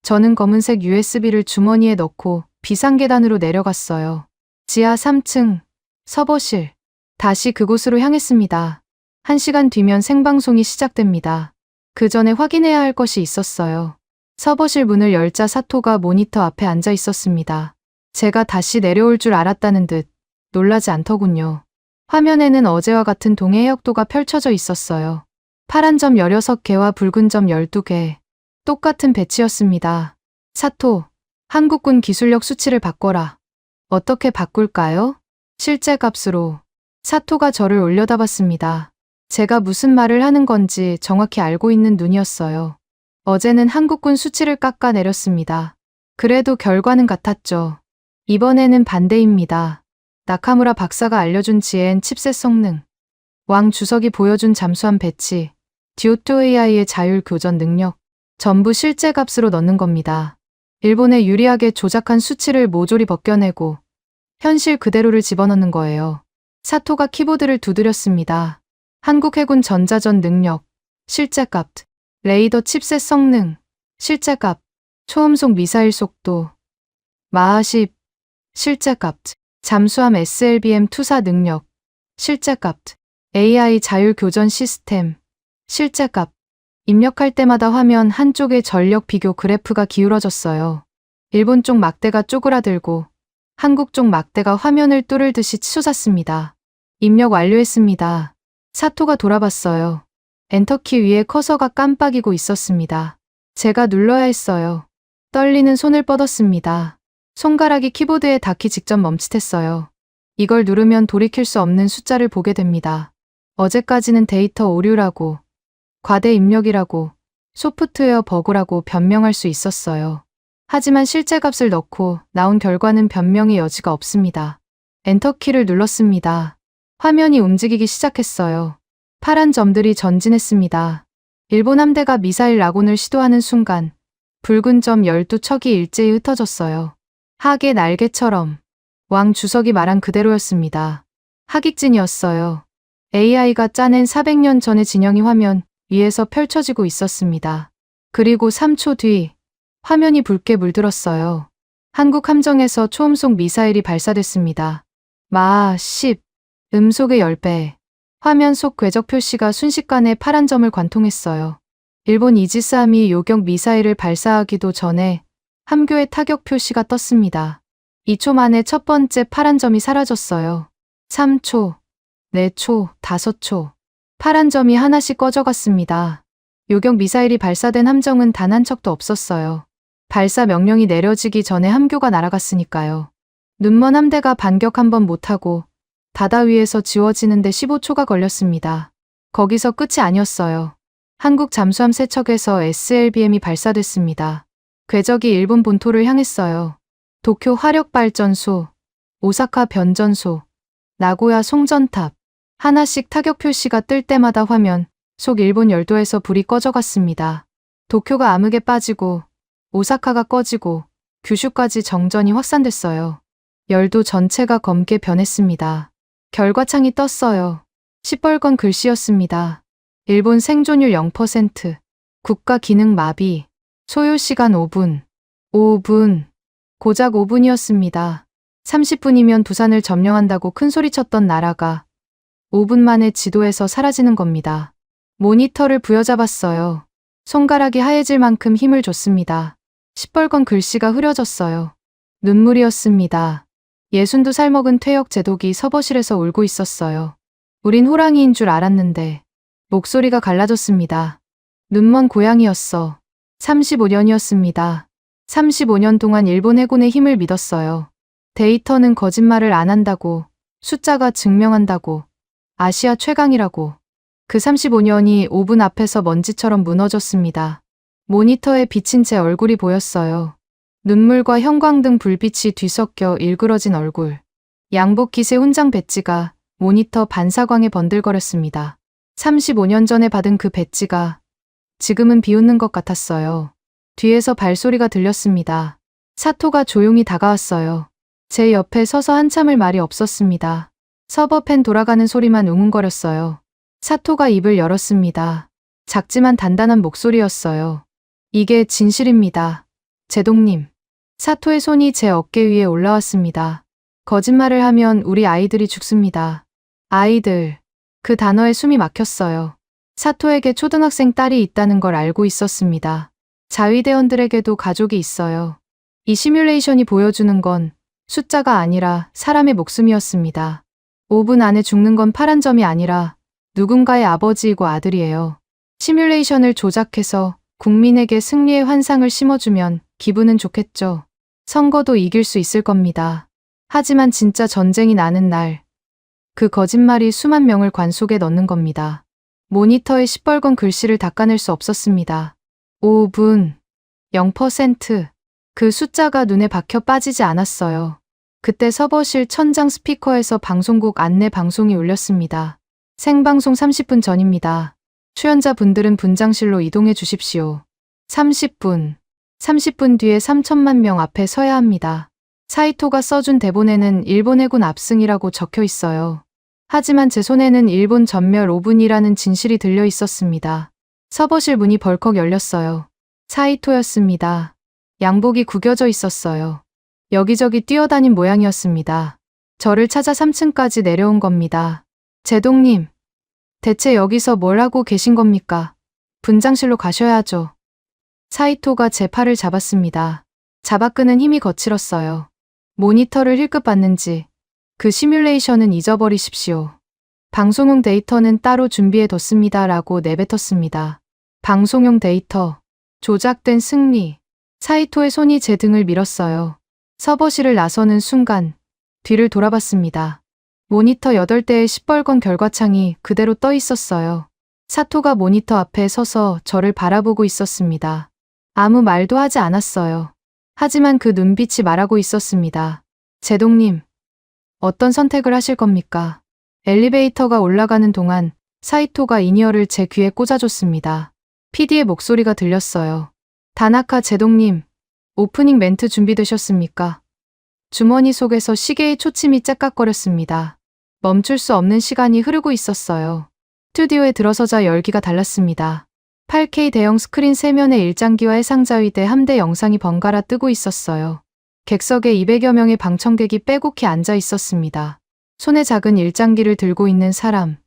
저는 검은색 USB를 주머니에 넣고 비상계단으로 내려갔어요. 지하 3층, 서버실. 다시 그곳으로 향했습니다. 1시간 뒤면 생방송이 시작됩니다. 그 전에 확인해야 할 것이 있었어요. 서버실 문을 열자 사토가 모니터 앞에 앉아 있었습니다. 제가 다시 내려올 줄 알았다는 듯 놀라지 않더군요. 화면에는 어제와 같은 동해 해역도가 펼쳐져 있었어요. 파란 점 16개와 붉은 점 12개. 똑같은 배치였습니다. 사토, 한국군 기술력 수치를 바꿔라. 어떻게 바꿀까요? 실제 값으로. 사토가 저를 올려다봤습니다. 제가 무슨 말을 하는 건지 정확히 알고 있는 눈이었어요. 어제는 한국군 수치를 깎아내렸습니다. 그래도 결과는 같았죠. 이번에는 반대입니다. 나카무라 박사가 알려준 지엔 칩셋 성능, 왕 주석이 보여준 잠수함 배치, 듀오토 AI의 자율 교전 능력, 전부 실제 값으로 넣는 겁니다. 일본에 유리하게 조작한 수치를 모조리 벗겨내고 현실 그대로를 집어넣는 거예요. 사토가 키보드를 두드렸습니다. 한국 해군 전자전 능력, 실제값, 레이더 칩셋 성능, 실제값, 초음속 미사일 속도, 마하 10, 실제값, 잠수함 SLBM 투사 능력, 실제값, AI 자율 교전 시스템, 실제값. 입력할 때마다 화면 한쪽의 전력 비교 그래프가 기울어졌어요. 일본 쪽 막대가 쪼그라들고 한국 쪽 막대가 화면을 뚫을 듯이 치솟았습니다. 입력 완료했습니다. 사토가 돌아봤어요. 엔터키 위에 커서가 깜빡이고 있었습니다. 제가 눌러야 했어요. 떨리는 손을 뻗었습니다. 손가락이 키보드에 닿기 직전 멈칫했어요. 이걸 누르면 돌이킬 수 없는 숫자를 보게 됩니다. 어제까지는 데이터 오류라고, 과대 입력이라고, 소프트웨어 버그라고 변명할 수 있었어요. 하지만 실제 값을 넣고 나온 결과는 변명의 여지가 없습니다. 엔터키를 눌렀습니다. 화면이 움직이기 시작했어요. 파란 점들이 전진했습니다. 일본 함대가 미사일 낙온을 시도하는 순간 붉은 점 12척이 일제히 흩어졌어요. 하계 날개처럼. 왕 주석이 말한 그대로였습니다. 하객진이었어요. AI가 짜낸 400년 전의 진영이 화면 위에서 펼쳐지고 있었습니다. 그리고 3초 뒤 화면이 붉게 물들었어요. 한국 함정에서 초음속 미사일이 발사됐습니다. 마하 10, 음속의 10배. 화면 속 궤적 표시가 순식간에 파란 점을 관통했어요. 일본 이지스함이 요격 미사일을 발사하기도 전에 함교의 타격 표시가 떴습니다. 2초 만에 첫 번째 파란 점이 사라졌어요. 3초, 4초, 5초. 파란 점이 하나씩 꺼져갔습니다. 요격 미사일이 발사된 함정은 단 한 척도 없었어요. 발사 명령이 내려지기 전에 함교가 날아갔으니까요. 눈먼 함대가 반격 한 번 못하고 바다 위에서 지워지는데 15초가 걸렸습니다. 거기서 끝이 아니었어요. 한국 잠수함 3척에서 SLBM이 발사됐습니다. 궤적이 일본 본토를 향했어요. 도쿄 화력발전소, 오사카 변전소, 나고야 송전탑. 하나씩 타격 표시가 뜰 때마다 화면 속 일본 열도에서 불이 꺼져갔습니다. 도쿄가 암흑에 빠지고 오사카가 꺼지고 규슈까지 정전이 확산됐어요. 열도 전체가 검게 변했습니다. 결과창이 떴어요. 시뻘건 글씨였습니다. 일본 생존율 0%, 국가 기능 마비, 소요 시간 5분, 5분, 고작 5분이었습니다. 30분이면 부산을 점령한다고 큰소리쳤던 나라가 5분 만에 지도에서 사라지는 겁니다. 모니터를 부여잡았어요. 손가락이 하얘질 만큼 힘을 줬습니다. 시뻘건 글씨가 흐려졌어요. 눈물이었습니다. 62살 먹은 퇴역 제독이 서버실에서 울고 있었어요. 우린 호랑이인 줄 알았는데 목소리가 갈라졌습니다. 눈먼 고양이였어. 35년이었습니다. 35년 동안 일본 해군의 힘을 믿었어요. 데이터는 거짓말을 안 한다고, 숫자가 증명한다고, 아시아 최강이라고. 그 35년이 5분 앞에서 먼지처럼 무너졌습니다. 모니터에 비친 제 얼굴이 보였어요. 눈물과 형광등 불빛이 뒤섞여 일그러진 얼굴. 양복 깃의 훈장 배지가 모니터 반사광에 번들거렸습니다. 35년 전에 받은 그 배지가 지금은 비웃는 것 같았어요. 뒤에서 발소리가 들렸습니다. 사토가 조용히 다가왔어요. 제 옆에 서서 한참을 말이 없었습니다. 서버펜 돌아가는 소리만 웅웅거렸어요. 사토가 입을 열었습니다. 작지만 단단한 목소리였어요. 이게 진실입니다. 제동님. 사토의 손이 제 어깨 위에 올라왔습니다. 거짓말을 하면 우리 아이들이 죽습니다. 아이들. 그 단어에 숨이 막혔어요. 사토에게 초등학생 딸이 있다는 걸 알고 있었습니다. 자위대원들에게도 가족이 있어요. 이 시뮬레이션이 보여주는 건 숫자가 아니라 사람의 목숨이었습니다. 5분 안에 죽는 건 파란 점이 아니라 누군가의 아버지이고 아들이에요. 시뮬레이션을 조작해서 국민에게 승리의 환상을 심어주면 기분은 좋겠죠. 선거도 이길 수 있을 겁니다. 하지만 진짜 전쟁이 나는 날, 그 거짓말이 수만 명을 관 속에 넣는 겁니다. 모니터의 시뻘건 글씨를 닦아낼 수 없었습니다. 5분, 0%. 그 숫자가 눈에 박혀 빠지지 않았어요. 그때 서버실 천장 스피커에서 방송국 안내 방송이 울렸습니다. 생방송 30분 전입니다. 출연자분들은 분장실로 이동해 주십시오. 30분. 30분 뒤에 3천만 명 앞에 서야 합니다. 사이토가 써준 대본에는 일본 해군 압승이라고 적혀 있어요. 하지만 제 손에는 일본 전멸 5분이라는 진실이 들려 있었습니다. 서버실 문이 벌컥 열렸어요. 사이토였습니다. 양복이 구겨져 있었어요. 여기저기 뛰어다닌 모양이었습니다. 저를 찾아 3층까지 내려온 겁니다. 제동님, 대체 여기서 뭘 하고 계신 겁니까? 분장실로 가셔야죠. 사이토가 제 팔을 잡았습니다. 잡아끄는 힘이 거칠었어요. 모니터를 힐끗봤는지 그 시뮬레이션은 잊어버리십시오. 방송용 데이터는 따로 준비해뒀습니다. 라고 내뱉었습니다. 방송용 데이터, 조작된 승리. 사이토의 손이 제 등을 밀었어요. 서버실을 나서는 순간 뒤를 돌아봤습니다. 모니터 8대의 시뻘건 결과창이 그대로 떠 있었어요. 사토가 모니터 앞에 서서 저를 바라보고 있었습니다. 아무 말도 하지 않았어요. 하지만 그 눈빛이 말하고 있었습니다. 제동님, 어떤 선택을 하실 겁니까? 엘리베이터가 올라가는 동안 사이토가 인이어를 제 귀에 꽂아줬습니다. PD의 목소리가 들렸어요. 다나카 제동님, 오프닝 멘트 준비되셨습니까? 주머니 속에서 시계의 초침이 째깍거렸습니다. 멈출 수 없는 시간이 흐르고 있었어요. 스튜디오에 들어서자 열기가 달랐습니다. 8K 대형 스크린 3면의 일장기와 해상자위대 함대 영상이 번갈아 뜨고 있었어요. 객석에 200여 명의 방청객이 빼곡히 앉아 있었습니다. 손에 작은 일장기를 들고 있는 사람,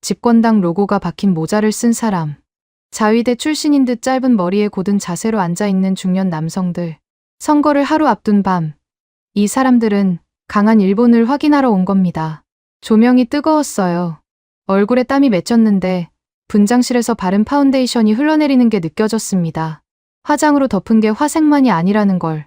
집권당 로고가 박힌 모자를 쓴 사람, 자위대 출신인 듯 짧은 머리에 곧은 자세로 앉아있는 중년 남성들. 선거를 하루 앞둔 밤, 이 사람들은 강한 일본을 확인하러 온 겁니다. 조명이 뜨거웠어요. 얼굴에 땀이 맺혔는데 분장실에서 바른 파운데이션이 흘러내리는 게 느껴졌습니다. 화장으로 덮은 게 화색만이 아니라는 걸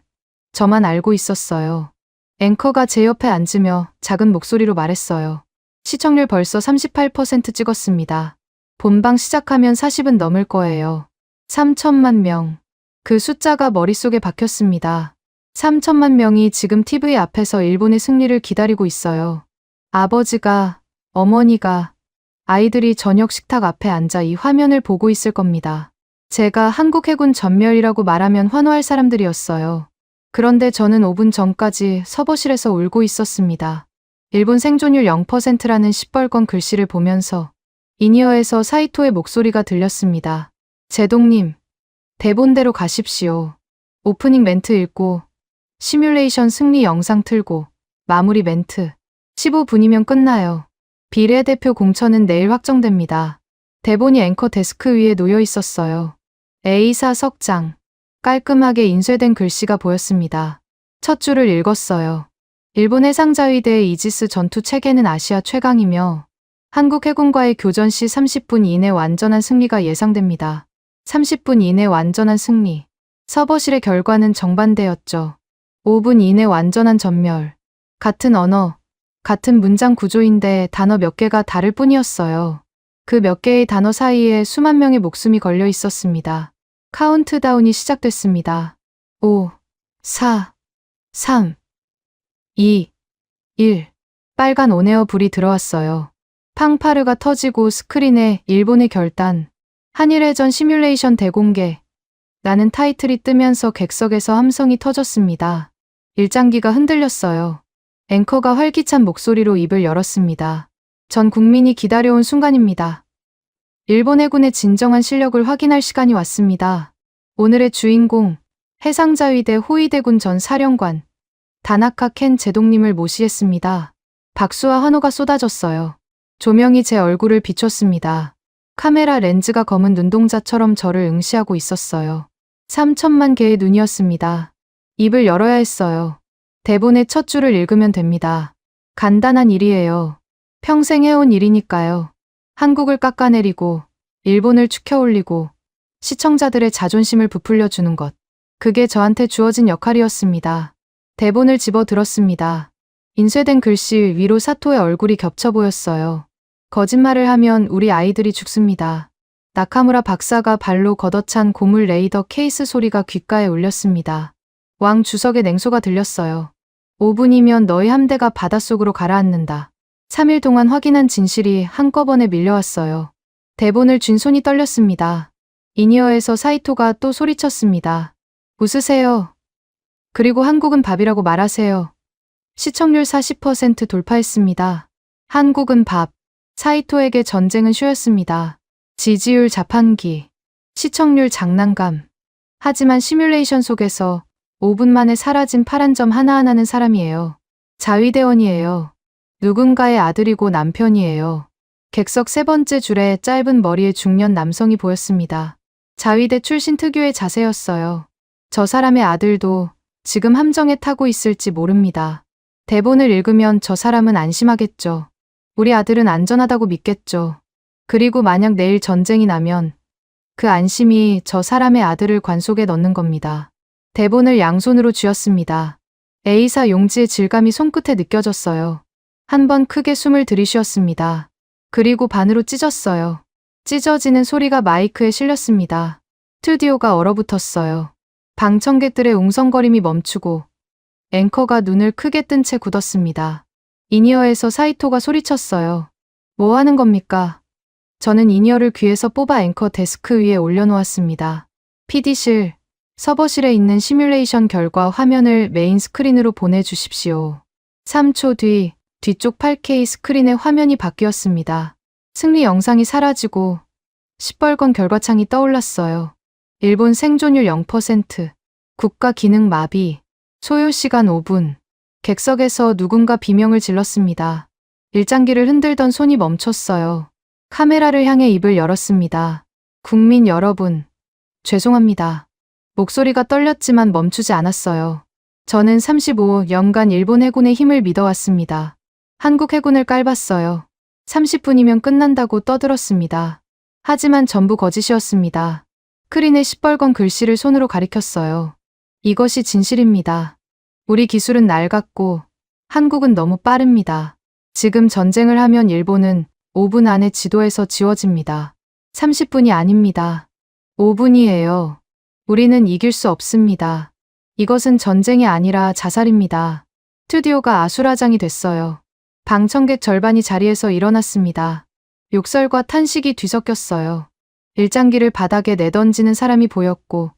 저만 알고 있었어요. 앵커가 제 옆에 앉으며 작은 목소리로 말했어요. 시청률 벌써 38% 찍었습니다. 본방 시작하면 40은 넘을 거예요. 3천만 명. 그 숫자가 머릿속에 박혔습니다. 3천만 명이 지금 TV 앞에서 일본의 승리를 기다리고 있어요. 아버지가, 어머니가, 아이들이 저녁 식탁 앞에 앉아 이 화면을 보고 있을 겁니다. 제가 한국 해군 전멸이라고 말하면 환호할 사람들이었어요. 그런데 저는 5분 전까지 서버실에서 울고 있었습니다. 일본 생존율 0%라는 시뻘건 글씨를 보면서 인이어에서 사이토의 목소리가 들렸습니다. 제동님, 대본대로 가십시오. 오프닝 멘트 읽고, 시뮬레이션 승리 영상 틀고, 마무리 멘트. 15분이면 끝나요. 비례대표 공천은 내일 확정됩니다. 대본이 앵커 데스크 위에 놓여 있었어요. A사 석장. 깔끔하게 인쇄된 글씨가 보였습니다. 첫 줄을 읽었어요. 일본 해상자위대의 이지스 전투 체계는 아시아 최강이며 한국 해군과의 교전 시 30분 이내 완전한 승리가 예상됩니다. 30분 이내 완전한 승리. 서버실의 결과는 정반대였죠. 5분 이내 완전한 전멸. 같은 언어, 같은 문장 구조인데 단어 몇 개가 다를 뿐이었어요. 그 몇 개의 단어 사이에 수만 명의 목숨이 걸려 있었습니다. 카운트다운이 시작됐습니다. 5, 4, 3, 2, 1. 빨간 온에어 불이 들어왔어요. 팡파르가 터지고 스크린에 일본의 결단, 한일회전 시뮬레이션 대공개 라는 타이틀이 뜨면서 객석에서 함성이 터졌습니다. 일장기가 흔들렸어요. 앵커가 활기찬 목소리로 입을 열었습니다. 전 국민이 기다려온 순간입니다. 일본 해군의 진정한 실력을 확인할 시간이 왔습니다. 오늘의 주인공, 해상자위대 호위대군 전 사령관, 다나카 켄 제독님을 모시겠습니다. 박수와 환호가 쏟아졌어요. 조명이 제 얼굴을 비췄습니다. 카메라 렌즈가 검은 눈동자처럼 저를 응시하고 있었어요. 3천만 개의 눈이었습니다. 입을 열어야 했어요. 대본의 첫 줄을 읽으면 됩니다. 간단한 일이에요. 평생 해온 일이니까요. 한국을 깎아내리고 일본을 축혀올리고 시청자들의 자존심을 부풀려 주는 것. 그게 저한테 주어진 역할이었습니다. 대본을 집어 들었습니다. 인쇄된 글씨 위로 사토의 얼굴이 겹쳐 보였어요. 거짓말을 하면 우리 아이들이 죽습니다. 나카무라 박사가 발로 걷어찬 고물 레이더 케이스 소리가 귓가에 울렸습니다. 왕 주석의 냉소가 들렸어요. 5분이면 너희 함대가 바닷속으로 가라앉는다. 3일 동안 확인한 진실이 한꺼번에 밀려왔어요. 대본을 쥔 손이 떨렸습니다. 인이어에서 사이토가 또 소리쳤습니다. 웃으세요. 그리고 한국은 밥이라고 말하세요. 시청률 40% 돌파했습니다. 한국은 밥. 사이토에게 전쟁은 쇼였습니다. 지지율 자판기. 시청률 장난감. 하지만 시뮬레이션 속에서 5분 만에 사라진 파란 점 하나하나는 사람이에요. 자위대원이에요. 누군가의 아들이고 남편이에요. 객석 세 번째 줄에 짧은 머리의 중년 남성이 보였습니다. 자위대 출신 특유의 자세였어요. 저 사람의 아들도 지금 함정에 타고 있을지 모릅니다. 대본을 읽으면 저 사람은 안심하겠죠. 우리 아들은 안전하다고 믿겠죠. 그리고 만약 내일 전쟁이 나면 그 안심이 저 사람의 아들을 관속에 넣는 겁니다. 대본을 양손으로 쥐었습니다. A사 용지의 질감이 손끝에 느껴졌어요. 한 번 크게 숨을 들이쉬었습니다. 그리고 반으로 찢었어요. 찢어지는 소리가 마이크에 실렸습니다. 스튜디오가 얼어붙었어요. 방청객들의 웅성거림이 멈추고 앵커가 눈을 크게 뜬 채 굳었습니다. 인이어에서 사이토가 소리쳤어요. 뭐 하는 겁니까? 저는 인이어를 귀에서 뽑아 앵커 데스크 위에 올려놓았습니다. PD실, 서버실에 있는 시뮬레이션 결과 화면을 메인 스크린으로 보내주십시오. 3초 뒤, 뒤쪽 8K 스크린의 화면이 바뀌었습니다. 승리 영상이 사라지고 시뻘건 결과창이 떠올랐어요. 일본 생존율 0%, 국가 기능 마비, 소요 시간 5분. 객석에서 누군가 비명을 질렀습니다. 일장기를 흔들던 손이 멈췄어요. 카메라를 향해 입을 열었습니다. 국민 여러분, 죄송합니다. 목소리가 떨렸지만 멈추지 않았어요. 저는 35년간 일본 해군의 힘을 믿어왔습니다. 한국 해군을 깔봤어요. 30분이면 끝난다고 떠들었습니다. 하지만 전부 거짓이었습니다. 스크린에 시뻘건 글씨를 손으로 가리켰어요. 이것이 진실입니다. 우리 기술은 낡았고 한국은 너무 빠릅니다. 지금 전쟁을 하면 일본은 5분 안에 지도에서 지워집니다. 30분이 아닙니다. 5분이에요. 우리는 이길 수 없습니다. 이것은 전쟁이 아니라 자살입니다. 스튜디오가 아수라장이 됐어요. 방청객 절반이 자리에서 일어났습니다. 욕설과 탄식이 뒤섞였어요. 일장기를 바닥에 내던지는 사람이 보였고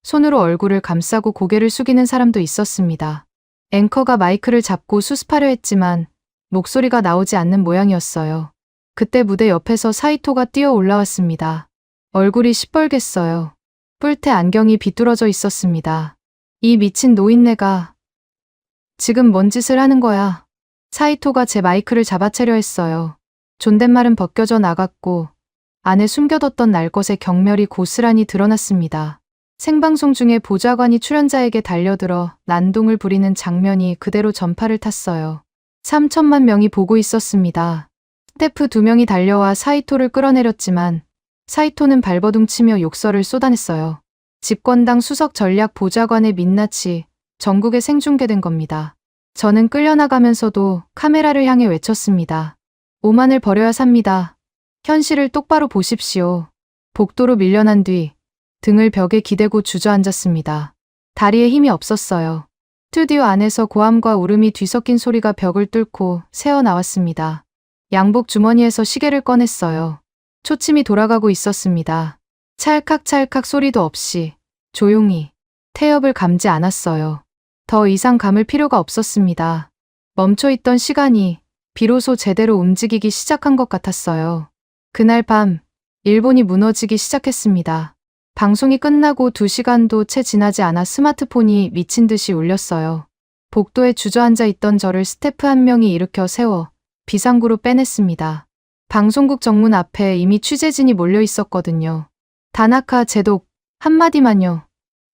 손으로 얼굴을 감싸고 고개를 숙이는 사람도 있었습니다. 앵커가 마이크를 잡고 수습하려 했지만 목소리가 나오지 않는 모양이었어요. 그때 무대 옆에서 사이토가 뛰어 올라왔습니다. 얼굴이 시뻘갰어요. 뿔테 안경이 비뚤어져 있었습니다. 이 미친 노인네가 지금 뭔 짓을 하는 거야? 사이토가 제 마이크를 잡아채려 했어요. 존댓말은 벗겨져 나갔고 안에 숨겨뒀던 날것의 경멸이 고스란히 드러났습니다. 생방송 중에 보좌관이 출연자에게 달려들어 난동을 부리는 장면이 그대로 전파를 탔어요. 3천만 명이 보고 있었습니다. 스태프 2명이 달려와 사이토를 끌어내렸지만 사이토는 발버둥 치며 욕설을 쏟아냈어요. 집권당 수석 전략 보좌관의 민낯이 전국에 생중계된 겁니다. 저는 끌려나가면서도 카메라를 향해 외쳤습니다. 오만을 버려야 삽니다. 현실을 똑바로 보십시오. 복도로 밀려난 뒤 등을 벽에 기대고 주저앉았습니다. 다리에 힘이 없었어요. 스튜디오 안에서 고함과 울음이 뒤섞인 소리가 벽을 뚫고 새어 나왔습니다. 양복 주머니에서 시계를 꺼냈어요. 초침이 돌아가고 있었습니다. 찰칵찰칵 소리도 없이 조용히 태엽을 감지 않았어요. 더 이상 감을 필요가 없었습니다. 멈춰있던 시간이 비로소 제대로 움직이기 시작한 것 같았어요. 그날 밤 일본이 무너지기 시작했습니다. 방송이 끝나고 2시간도 채 지나지 않아 스마트폰이 미친 듯이 울렸어요. 복도에 주저앉아 있던 저를 스태프 한 명이 일으켜 세워 비상구로 빼냈습니다. 방송국 정문 앞에 이미 취재진이 몰려 있었거든요. 다나카 제독, 한마디만요.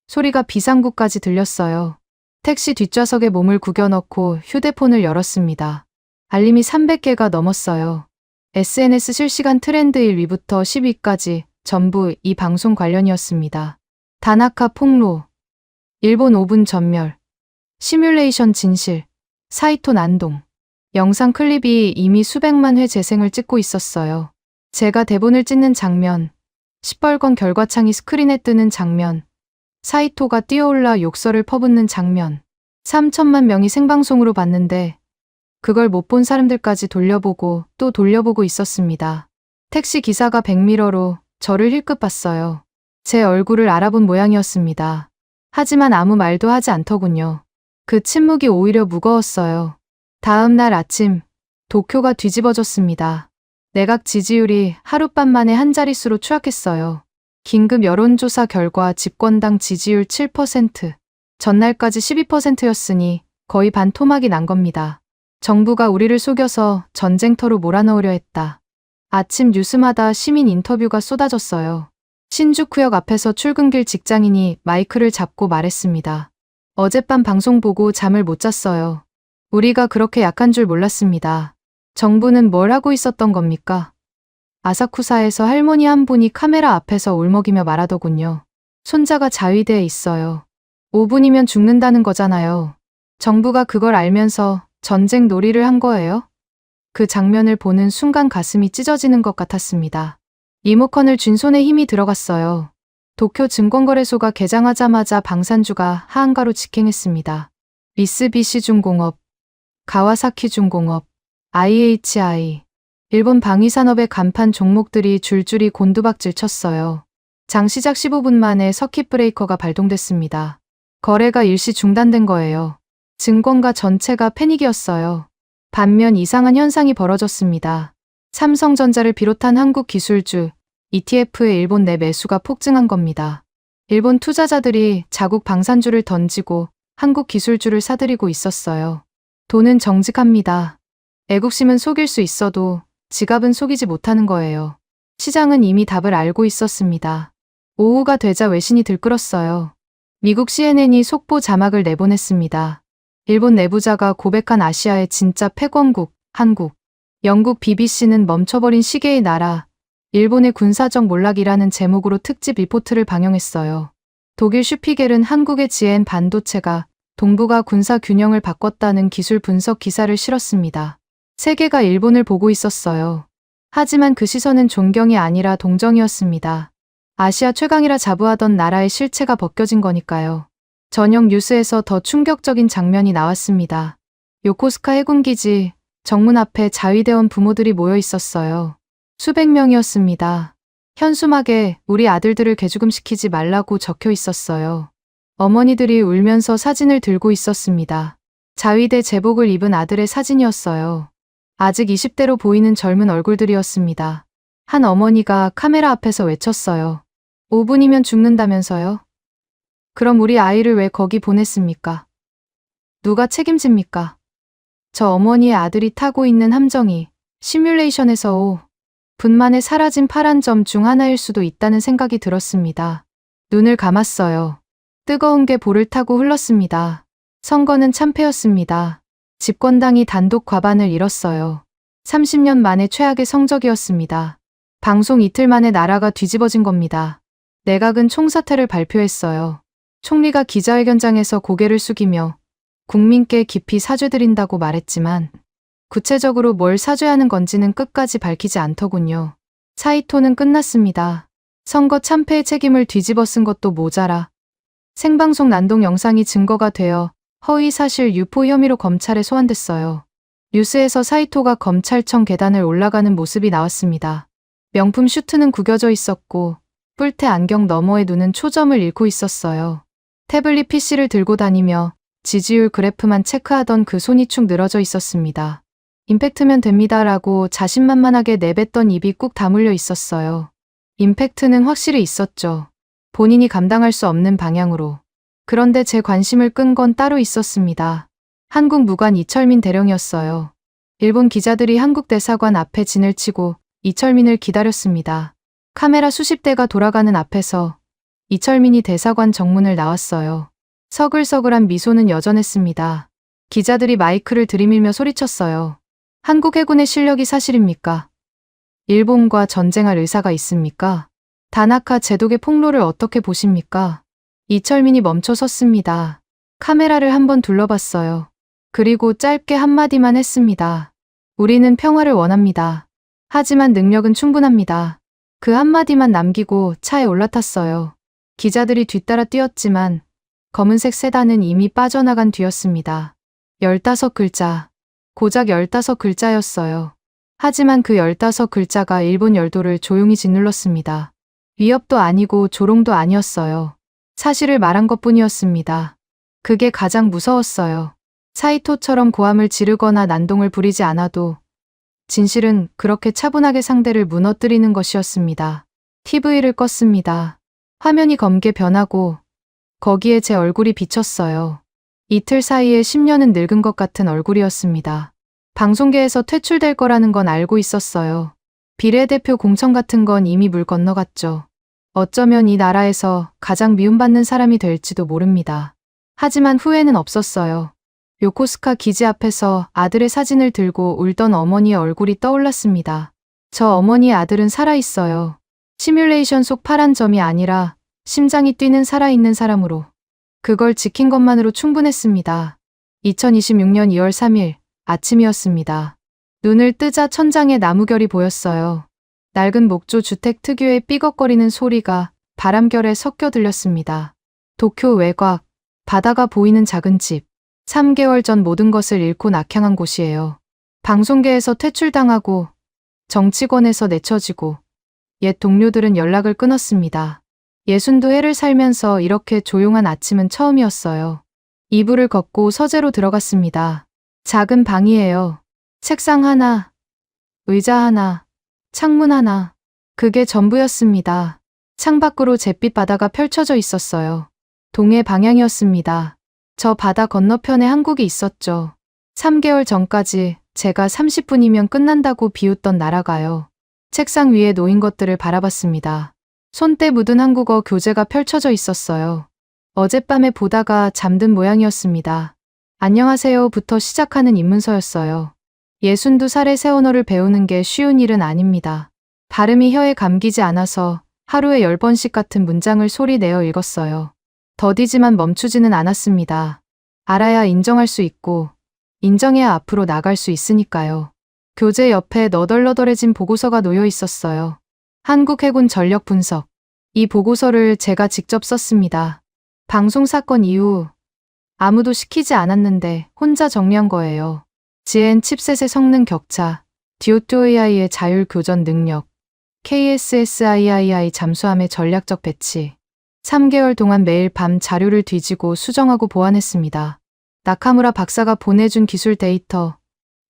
소리가 비상구까지 들렸어요. 택시 뒷좌석에 몸을 구겨넣고 휴대폰을 열었습니다. 알림이 300개가 넘었어요. SNS 실시간 트렌드 1위부터 10위까지 전부 이 방송 관련이었습니다. 다나카 폭로, 일본 5분 전멸, 시뮬레이션 진실, 사이토 난동. 영상 클립이 이미 수백만 회 재생을 찍고 있었어요. 제가 대본을 찢는 장면, 시뻘건 결과창이 스크린에 뜨는 장면, 사이토가 뛰어올라 욕설을 퍼붓는 장면. 3천만 명이 생방송으로 봤는데 그걸 못 본 사람들까지 돌려보고 또 돌려보고 있었습니다. 택시 기사가 백미러로 저를 힐끗 봤어요. 제 얼굴을 알아본 모양이었습니다. 하지만 아무 말도 하지 않더군요. 그 침묵이 오히려 무거웠어요. 다음 날 아침, 도쿄가 뒤집어졌습니다. 내각 지지율이 하룻밤 만에 한 자릿수로 추락했어요. 긴급 여론조사 결과 집권당 지지율 7%, 전날까지 12%였으니 거의 반 토막이 난 겁니다. 정부가 우리를 속여서 전쟁터로 몰아넣으려 했다. 아침 뉴스마다 시민 인터뷰가 쏟아졌어요. 신주쿠역 앞에서 출근길 직장인이 마이크를 잡고 말했습니다. 어젯밤 방송 보고 잠을 못 잤어요. 우리가 그렇게 약한 줄 몰랐습니다. 정부는 뭘 하고 있었던 겁니까? 아사쿠사에서 할머니 한 분이 카메라 앞에서 울먹이며 말하더군요. 손자가 자위대에 있어요. 5분이면 죽는다는 거잖아요. 정부가 그걸 알면서 전쟁 놀이를 한 거예요? 그 장면을 보는 순간 가슴이 찢어지는 것 같았습니다. 리모컨을 쥔 손에 힘이 들어갔어요. 도쿄 증권거래소가 개장하자마자 방산주가 하한가로 직행했습니다. 미쓰비시 중공업, 가와사키 중공업, IHI, 일본 방위산업의 간판 종목들이 줄줄이 곤두박질 쳤어요. 장 시작 15분 만에 서킷 브레이커가 발동됐습니다. 거래가 일시 중단된 거예요. 증권가 전체가 패닉이었어요. 반면 이상한 현상이 벌어졌습니다. 삼성전자를 비롯한 한국 기술주, ETF의 일본 내 매수가 폭증한 겁니다. 일본 투자자들이 자국 방산주를 던지고 한국 기술주를 사들이고 있었어요. 돈은 정직합니다. 애국심은 속일 수 있어도 지갑은 속이지 못하는 거예요. 시장은 이미 답을 알고 있었습니다. 오후가 되자 외신이 들끓었어요. 미국 CNN이 속보 자막을 내보냈습니다. 일본 내부자가 고백한 아시아의 진짜 패권국, 한국. 영국 BBC는 멈춰버린 시계의 나라, 일본의 군사적 몰락이라는 제목으로 특집 리포트를 방영했어요. 독일 슈피겔은 한국의 GM 반도체가 동북아 군사 균형을 바꿨다는 기술 분석 기사를 실었습니다. 세계가 일본을 보고 있었어요. 하지만 그 시선은 존경이 아니라 동정이었습니다. 아시아 최강이라 자부하던 나라의 실체가 벗겨진 거니까요. 저녁 뉴스에서 더 충격적인 장면이 나왔습니다. 요코스카 해군기지 정문 앞에 자위대원 부모들이 모여 있었어요. 수백 명이었습니다. 현수막에 우리 아들들을 개죽음시키지 말라고 적혀 있었어요. 어머니들이 울면서 사진을 들고 있었습니다. 자위대 제복을 입은 아들의 사진이었어요. 아직 20대로 보이는 젊은 얼굴들이었습니다. 한 어머니가 카메라 앞에서 외쳤어요. 5분이면 죽는다면서요? 그럼 우리 아이를 왜 거기 보냈습니까? 누가 책임집니까? 저 어머니의 아들이 타고 있는 함정이 시뮬레이션에서 5분 만에 사라진 파란 점 중 하나일 수도 있다는 생각이 들었습니다. 눈을 감았어요. 뜨거운 게 볼을 타고 흘렀습니다. 선거는 참패였습니다. 집권당이 단독 과반을 잃었어요. 30년 만에 최악의 성적이었습니다. 방송 이틀 만에 나라가 뒤집어진 겁니다. 내각은 총사퇴를 발표했어요. 총리가 기자회견장에서 고개를 숙이며 국민께 깊이 사죄드린다고 말했지만 구체적으로 뭘 사죄하는 건지는 끝까지 밝히지 않더군요. 사이토는 끝났습니다. 선거 참패의 책임을 뒤집어 쓴 것도 모자라 생방송 난동 영상이 증거가 되어 허위사실 유포 혐의로 검찰에 소환됐어요. 뉴스에서 사이토가 검찰청 계단을 올라가는 모습이 나왔습니다. 명품 슈트는 구겨져 있었고 뿔테 안경 너머의 눈은 초점을 잃고 있었어요. 태블릿 PC를 들고 다니며 지지율 그래프만 체크하던 그 손이 축 늘어져 있었습니다. 임팩트면 됩니다라고 자신만만하게 내뱉던 입이 꾹 다물려 있었어요. 임팩트는 확실히 있었죠. 본인이 감당할 수 없는 방향으로. 그런데 제 관심을 끈 건 따로 있었습니다. 한국 무관 이철민 대령이었어요. 일본 기자들이 한국 대사관 앞에 진을 치고 이철민을 기다렸습니다. 카메라 수십 대가 돌아가는 앞에서 이철민이 대사관 정문을 나왔어요. 서글서글한 미소는 여전했습니다. 기자들이 마이크를 들이밀며 소리쳤어요. 한국 해군의 실력이 사실입니까? 일본과 전쟁할 의사가 있습니까? 다나카 제독의 폭로를 어떻게 보십니까? 이철민이 멈춰 섰습니다. 카메라를 한번 둘러봤어요. 그리고 짧게 한마디만 했습니다. 우리는 평화를 원합니다. 하지만 능력은 충분합니다. 그 한마디만 남기고 차에 올라탔어요. 기자들이 뒤따라 뛰었지만 검은색 세단은 이미 빠져나간 뒤였습니다. 15글자. 고작 15글자였어요. 하지만 그 15글자가 일본 열도를 조용히 짓눌렀습니다. 위협도 아니고 조롱도 아니었어요. 사실을 말한 것뿐이었습니다. 그게 가장 무서웠어요. 사이토처럼 고함을 지르거나 난동을 부리지 않아도 진실은 그렇게 차분하게 상대를 무너뜨리는 것이었습니다. TV를 껐습니다. 화면이 검게 변하고 거기에 제 얼굴이 비쳤어요. 이틀 사이에 10년은 늙은 것 같은 얼굴이었습니다. 방송계에서 퇴출될 거라는 건 알고 있었어요. 비례대표 공천 같은 건 이미 물 건너갔죠. 어쩌면 이 나라에서 가장 미움받는 사람이 될지도 모릅니다. 하지만 후회는 없었어요. 요코스카 기지 앞에서 아들의 사진을 들고 울던 어머니의 얼굴이 떠올랐습니다. 저 어머니의 아들은 살아있어요. 시뮬레이션 속 파란 점이 아니라 심장이 뛰는 살아있는 사람으로. 그걸 지킨 것만으로 충분했습니다. 2026년 2월 3일 아침이었습니다. 눈을 뜨자 천장에 나무결이 보였어요. 낡은 목조 주택 특유의 삐걱거리는 소리가 바람결에 섞여 들렸습니다. 도쿄 외곽, 바다가 보이는 작은 집. 3개월 전 모든 것을 잃고 낙향한 곳이에요. 방송계에서 퇴출당하고 정치권에서 내쳐지고 옛 동료들은 연락을 끊었습니다. 60도 살면서 이렇게 조용한 아침은 처음이었어요. 이불을 걷고 서재로 들어갔습니다. 작은 방이에요. 책상 하나, 의자 하나, 창문 하나. 그게 전부였습니다. 창밖으로 잿빛 바다가 펼쳐져 있었어요. 동해 방향이었습니다. 저 바다 건너편에 한국이 있었죠. 3개월 전까지 제가 30분이면 끝난다고 비웃던 나라가요. 책상 위에 놓인 것들을 바라봤습니다. 손때 묻은 한국어 교재가 펼쳐져 있었어요. 어젯밤에 보다가 잠든 모양이었습니다. 안녕하세요부터 시작하는 입문서였어요. 62살의 새 언어를 배우는 게 쉬운 일은 아닙니다. 발음이 혀에 감기지 않아서 하루에 10번씩 같은 문장을 소리 내어 읽었어요. 더디지만 멈추지는 않았습니다. 알아야 인정할 수 있고 인정해야 앞으로 나갈 수 있으니까요. 교재 옆에 너덜너덜해진 보고서가 놓여 있었어요. 한국 해군 전력 분석. 이 보고서를 제가 직접 썼습니다. 방송 사건 이후 아무도 시키지 않았는데 혼자 정리한 거예요. GN 칩셋의 성능 격차, DOTOAI의 자율 교전 능력, KSSIII 잠수함의 전략적 배치. 3개월 동안 매일 밤 자료를 뒤지고 수정하고 보완했습니다. 나카무라 박사가 보내준 기술 데이터,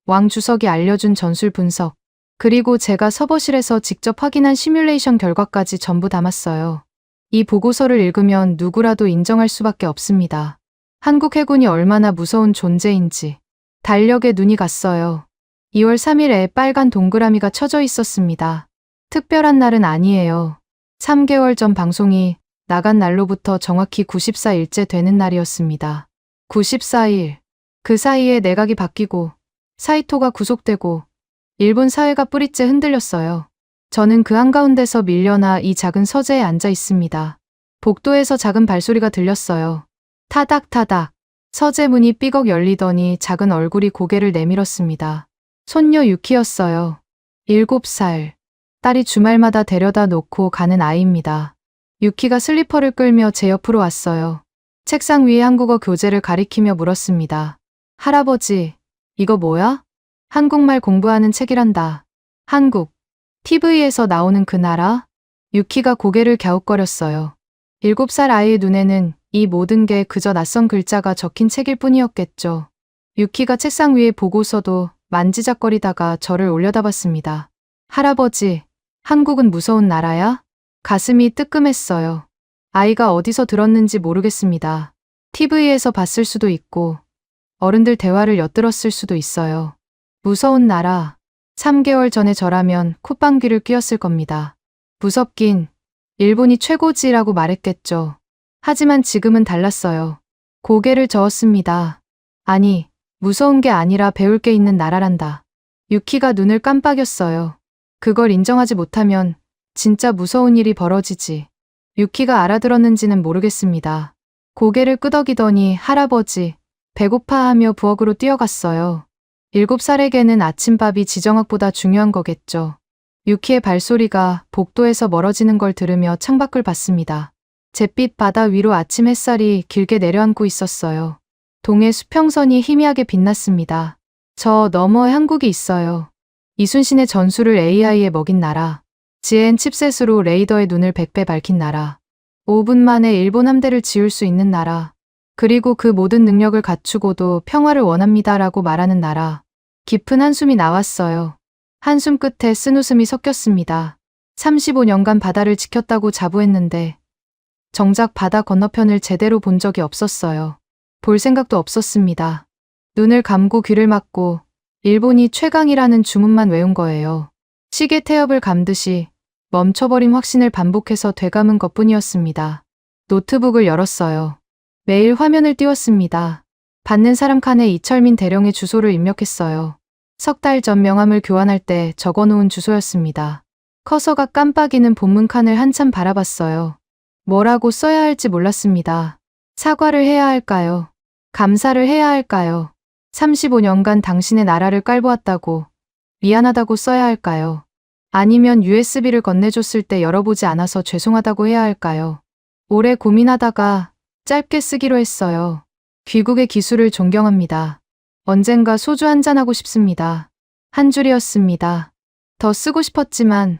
왕 주석이 알려준 전술 분석, 그리고 제가 서버실에서 직접 확인한 시뮬레이션 결과까지 전부 담았어요. 이 보고서를 읽으면 누구라도 인정할 수밖에 없습니다. 한국 해군이 얼마나 무서운 존재인지. 달력에 눈이 갔어요. 2월 3일에 빨간 동그라미가 쳐져 있었습니다. 특별한 날은 아니에요. 3개월 전 방송이 나간 날로부터 정확히 94일째 되는 날이었습니다. 94일. 그 사이에 내각이 바뀌고 사이토가 구속되고 일본 사회가 뿌리째 흔들렸어요. 저는 그 한가운데서 밀려나 이 작은 서재에 앉아 있습니다. 복도에서 작은 발소리가 들렸어요. 타닥타닥. 서재 문이 삐걱 열리더니 작은 얼굴이 고개를 내밀었습니다. 손녀 유키였어요. 7살. 딸이 주말마다 데려다 놓고 가는 아이입니다. 유키가 슬리퍼를 끌며 제 옆으로 왔어요. 책상 위에 한국어 교재를 가리키며 물었습니다. 할아버지, 이거 뭐야? 한국말 공부하는 책이란다. 한국. TV에서 나오는 그 나라? 유키가 고개를 갸웃거렸어요. 7살 아이의 눈에는 이 모든 게 그저 낯선 글자가 적힌 책일 뿐이었겠죠. 유키가 책상 위에 보고서도 만지작거리다가 저를 올려다봤습니다. 할아버지, 한국은 무서운 나라야? 가슴이 뜨끔했어요. 아이가 어디서 들었는지 모르겠습니다. TV에서 봤을 수도 있고, 어른들 대화를 엿들었을 수도 있어요. 무서운 나라. 3개월 전에 저라면 콧방귀를 뀌었을 겁니다. 무섭긴, 일본이 최고지라고 말했겠죠. 하지만 지금은 달랐어요. 고개를 저었습니다. 아니, 무서운 게 아니라 배울 게 있는 나라란다. 유키가 눈을 깜빡였어요. 그걸 인정하지 못하면 진짜 무서운 일이 벌어지지. 유키가 알아들었는지는 모르겠습니다. 고개를 끄덕이더니 할아버지, 배고파하며 부엌으로 뛰어갔어요. 7살에게는 아침밥이 지정학보다 중요한 거겠죠. 유키의 발소리가 복도에서 멀어지는 걸 들으며 창밖을 봤습니다. 잿빛 바다 위로 아침 햇살이 길게 내려앉고 있었어요. 동해 수평선이 희미하게 빛났습니다. 저 너머에 한국이 있어요. 이순신의 전술을 AI에 먹인 나라. GN 칩셋으로 레이더의 눈을 100배 밝힌 나라. 5분 만에 일본 함대를 지울 수 있는 나라. 그리고 그 모든 능력을 갖추고도 평화를 원합니다라고 말하는 나라. 깊은 한숨이 나왔어요. 한숨 끝에 쓴웃음이 섞였습니다. 35년간 바다를 지켰다고 자부했는데 정작 바다 건너편을 제대로 본 적이 없었어요. 볼 생각도 없었습니다. 눈을 감고 귀를 막고 일본이 최강이라는 주문만 외운 거예요. 시계 태엽을 감듯이 멈춰버린 확신을 반복해서 되감은 것뿐이었습니다. 노트북을 열었어요. 매일 화면을 띄웠습니다. 받는 사람 칸에 이철민 대령의 주소를 입력했어요. 석 달 전 명함을 교환할 때 적어놓은 주소였습니다. 커서가 깜빡이는 본문 칸을 한참 바라봤어요. 뭐라고 써야 할지 몰랐습니다. 사과를 해야 할까요? 감사를 해야 할까요? 35년간 당신의 나라를 깔보았다고, 미안하다고 써야 할까요? 아니면 USB를 건네줬을 때 열어보지 않아서 죄송하다고 해야 할까요? 오래 고민하다가 짧게 쓰기로 했어요. 귀국의 기술을 존경합니다. 언젠가 소주 한잔하고 싶습니다. 한 줄이었습니다. 더 쓰고 싶었지만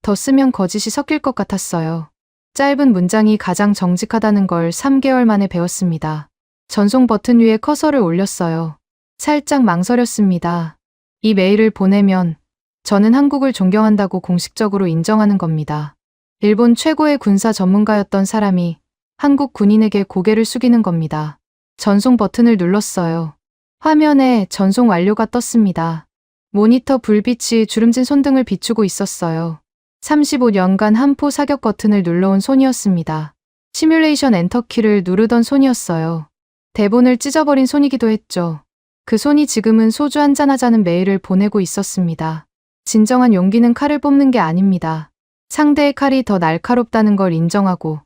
더 쓰면 거짓이 섞일 것 같았어요. 짧은 문장이 가장 정직하다는 걸 3개월 만에 배웠습니다. 전송 버튼 위에 커서를 올렸어요. 살짝 망설였습니다. 이 메일을 보내면 저는 한국을 존경한다고 공식적으로 인정하는 겁니다. 일본 최고의 군사 전문가였던 사람이 한국 군인에게 고개를 숙이는 겁니다. 전송 버튼을 눌렀어요. 화면에 전송 완료가 떴습니다. 모니터 불빛이 주름진 손등을 비추고 있었어요. 35년간 한포 사격 버튼을 눌러온 손이었습니다. 시뮬레이션 엔터키를 누르던 손이었어요. 대본을 찢어버린 손이기도 했죠. 그 손이 지금은 소주 한잔하자는 메일을 보내고 있었습니다. 진정한 용기는 칼을 뽑는 게 아닙니다. 상대의 칼이 더 날카롭다는 걸 인정하고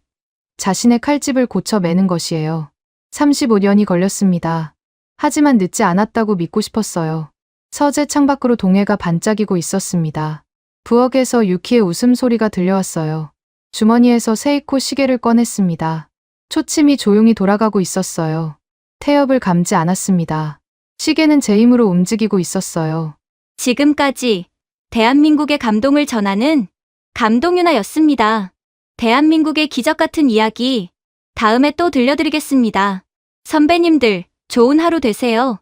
자신의 칼집을 고쳐 매는 것이에요. 35년이 걸렸습니다. 하지만 늦지 않았다고 믿고 싶었어요. 서재 창밖으로 동해가 반짝이고 있었습니다. 부엌에서 유키의 웃음소리가 들려왔어요. 주머니에서 세이코 시계를 꺼냈습니다. 초침이 조용히 돌아가고 있었어요. 태엽을 감지 않았습니다. 시계는 제 힘으로 움직이고 있었어요. 지금까지 대한민국의 감동을 전하는 감동윤아였습니다. 대한민국의 기적 같은 이야기 다음에 또 들려드리겠습니다. 선배님들, 좋은 하루 되세요.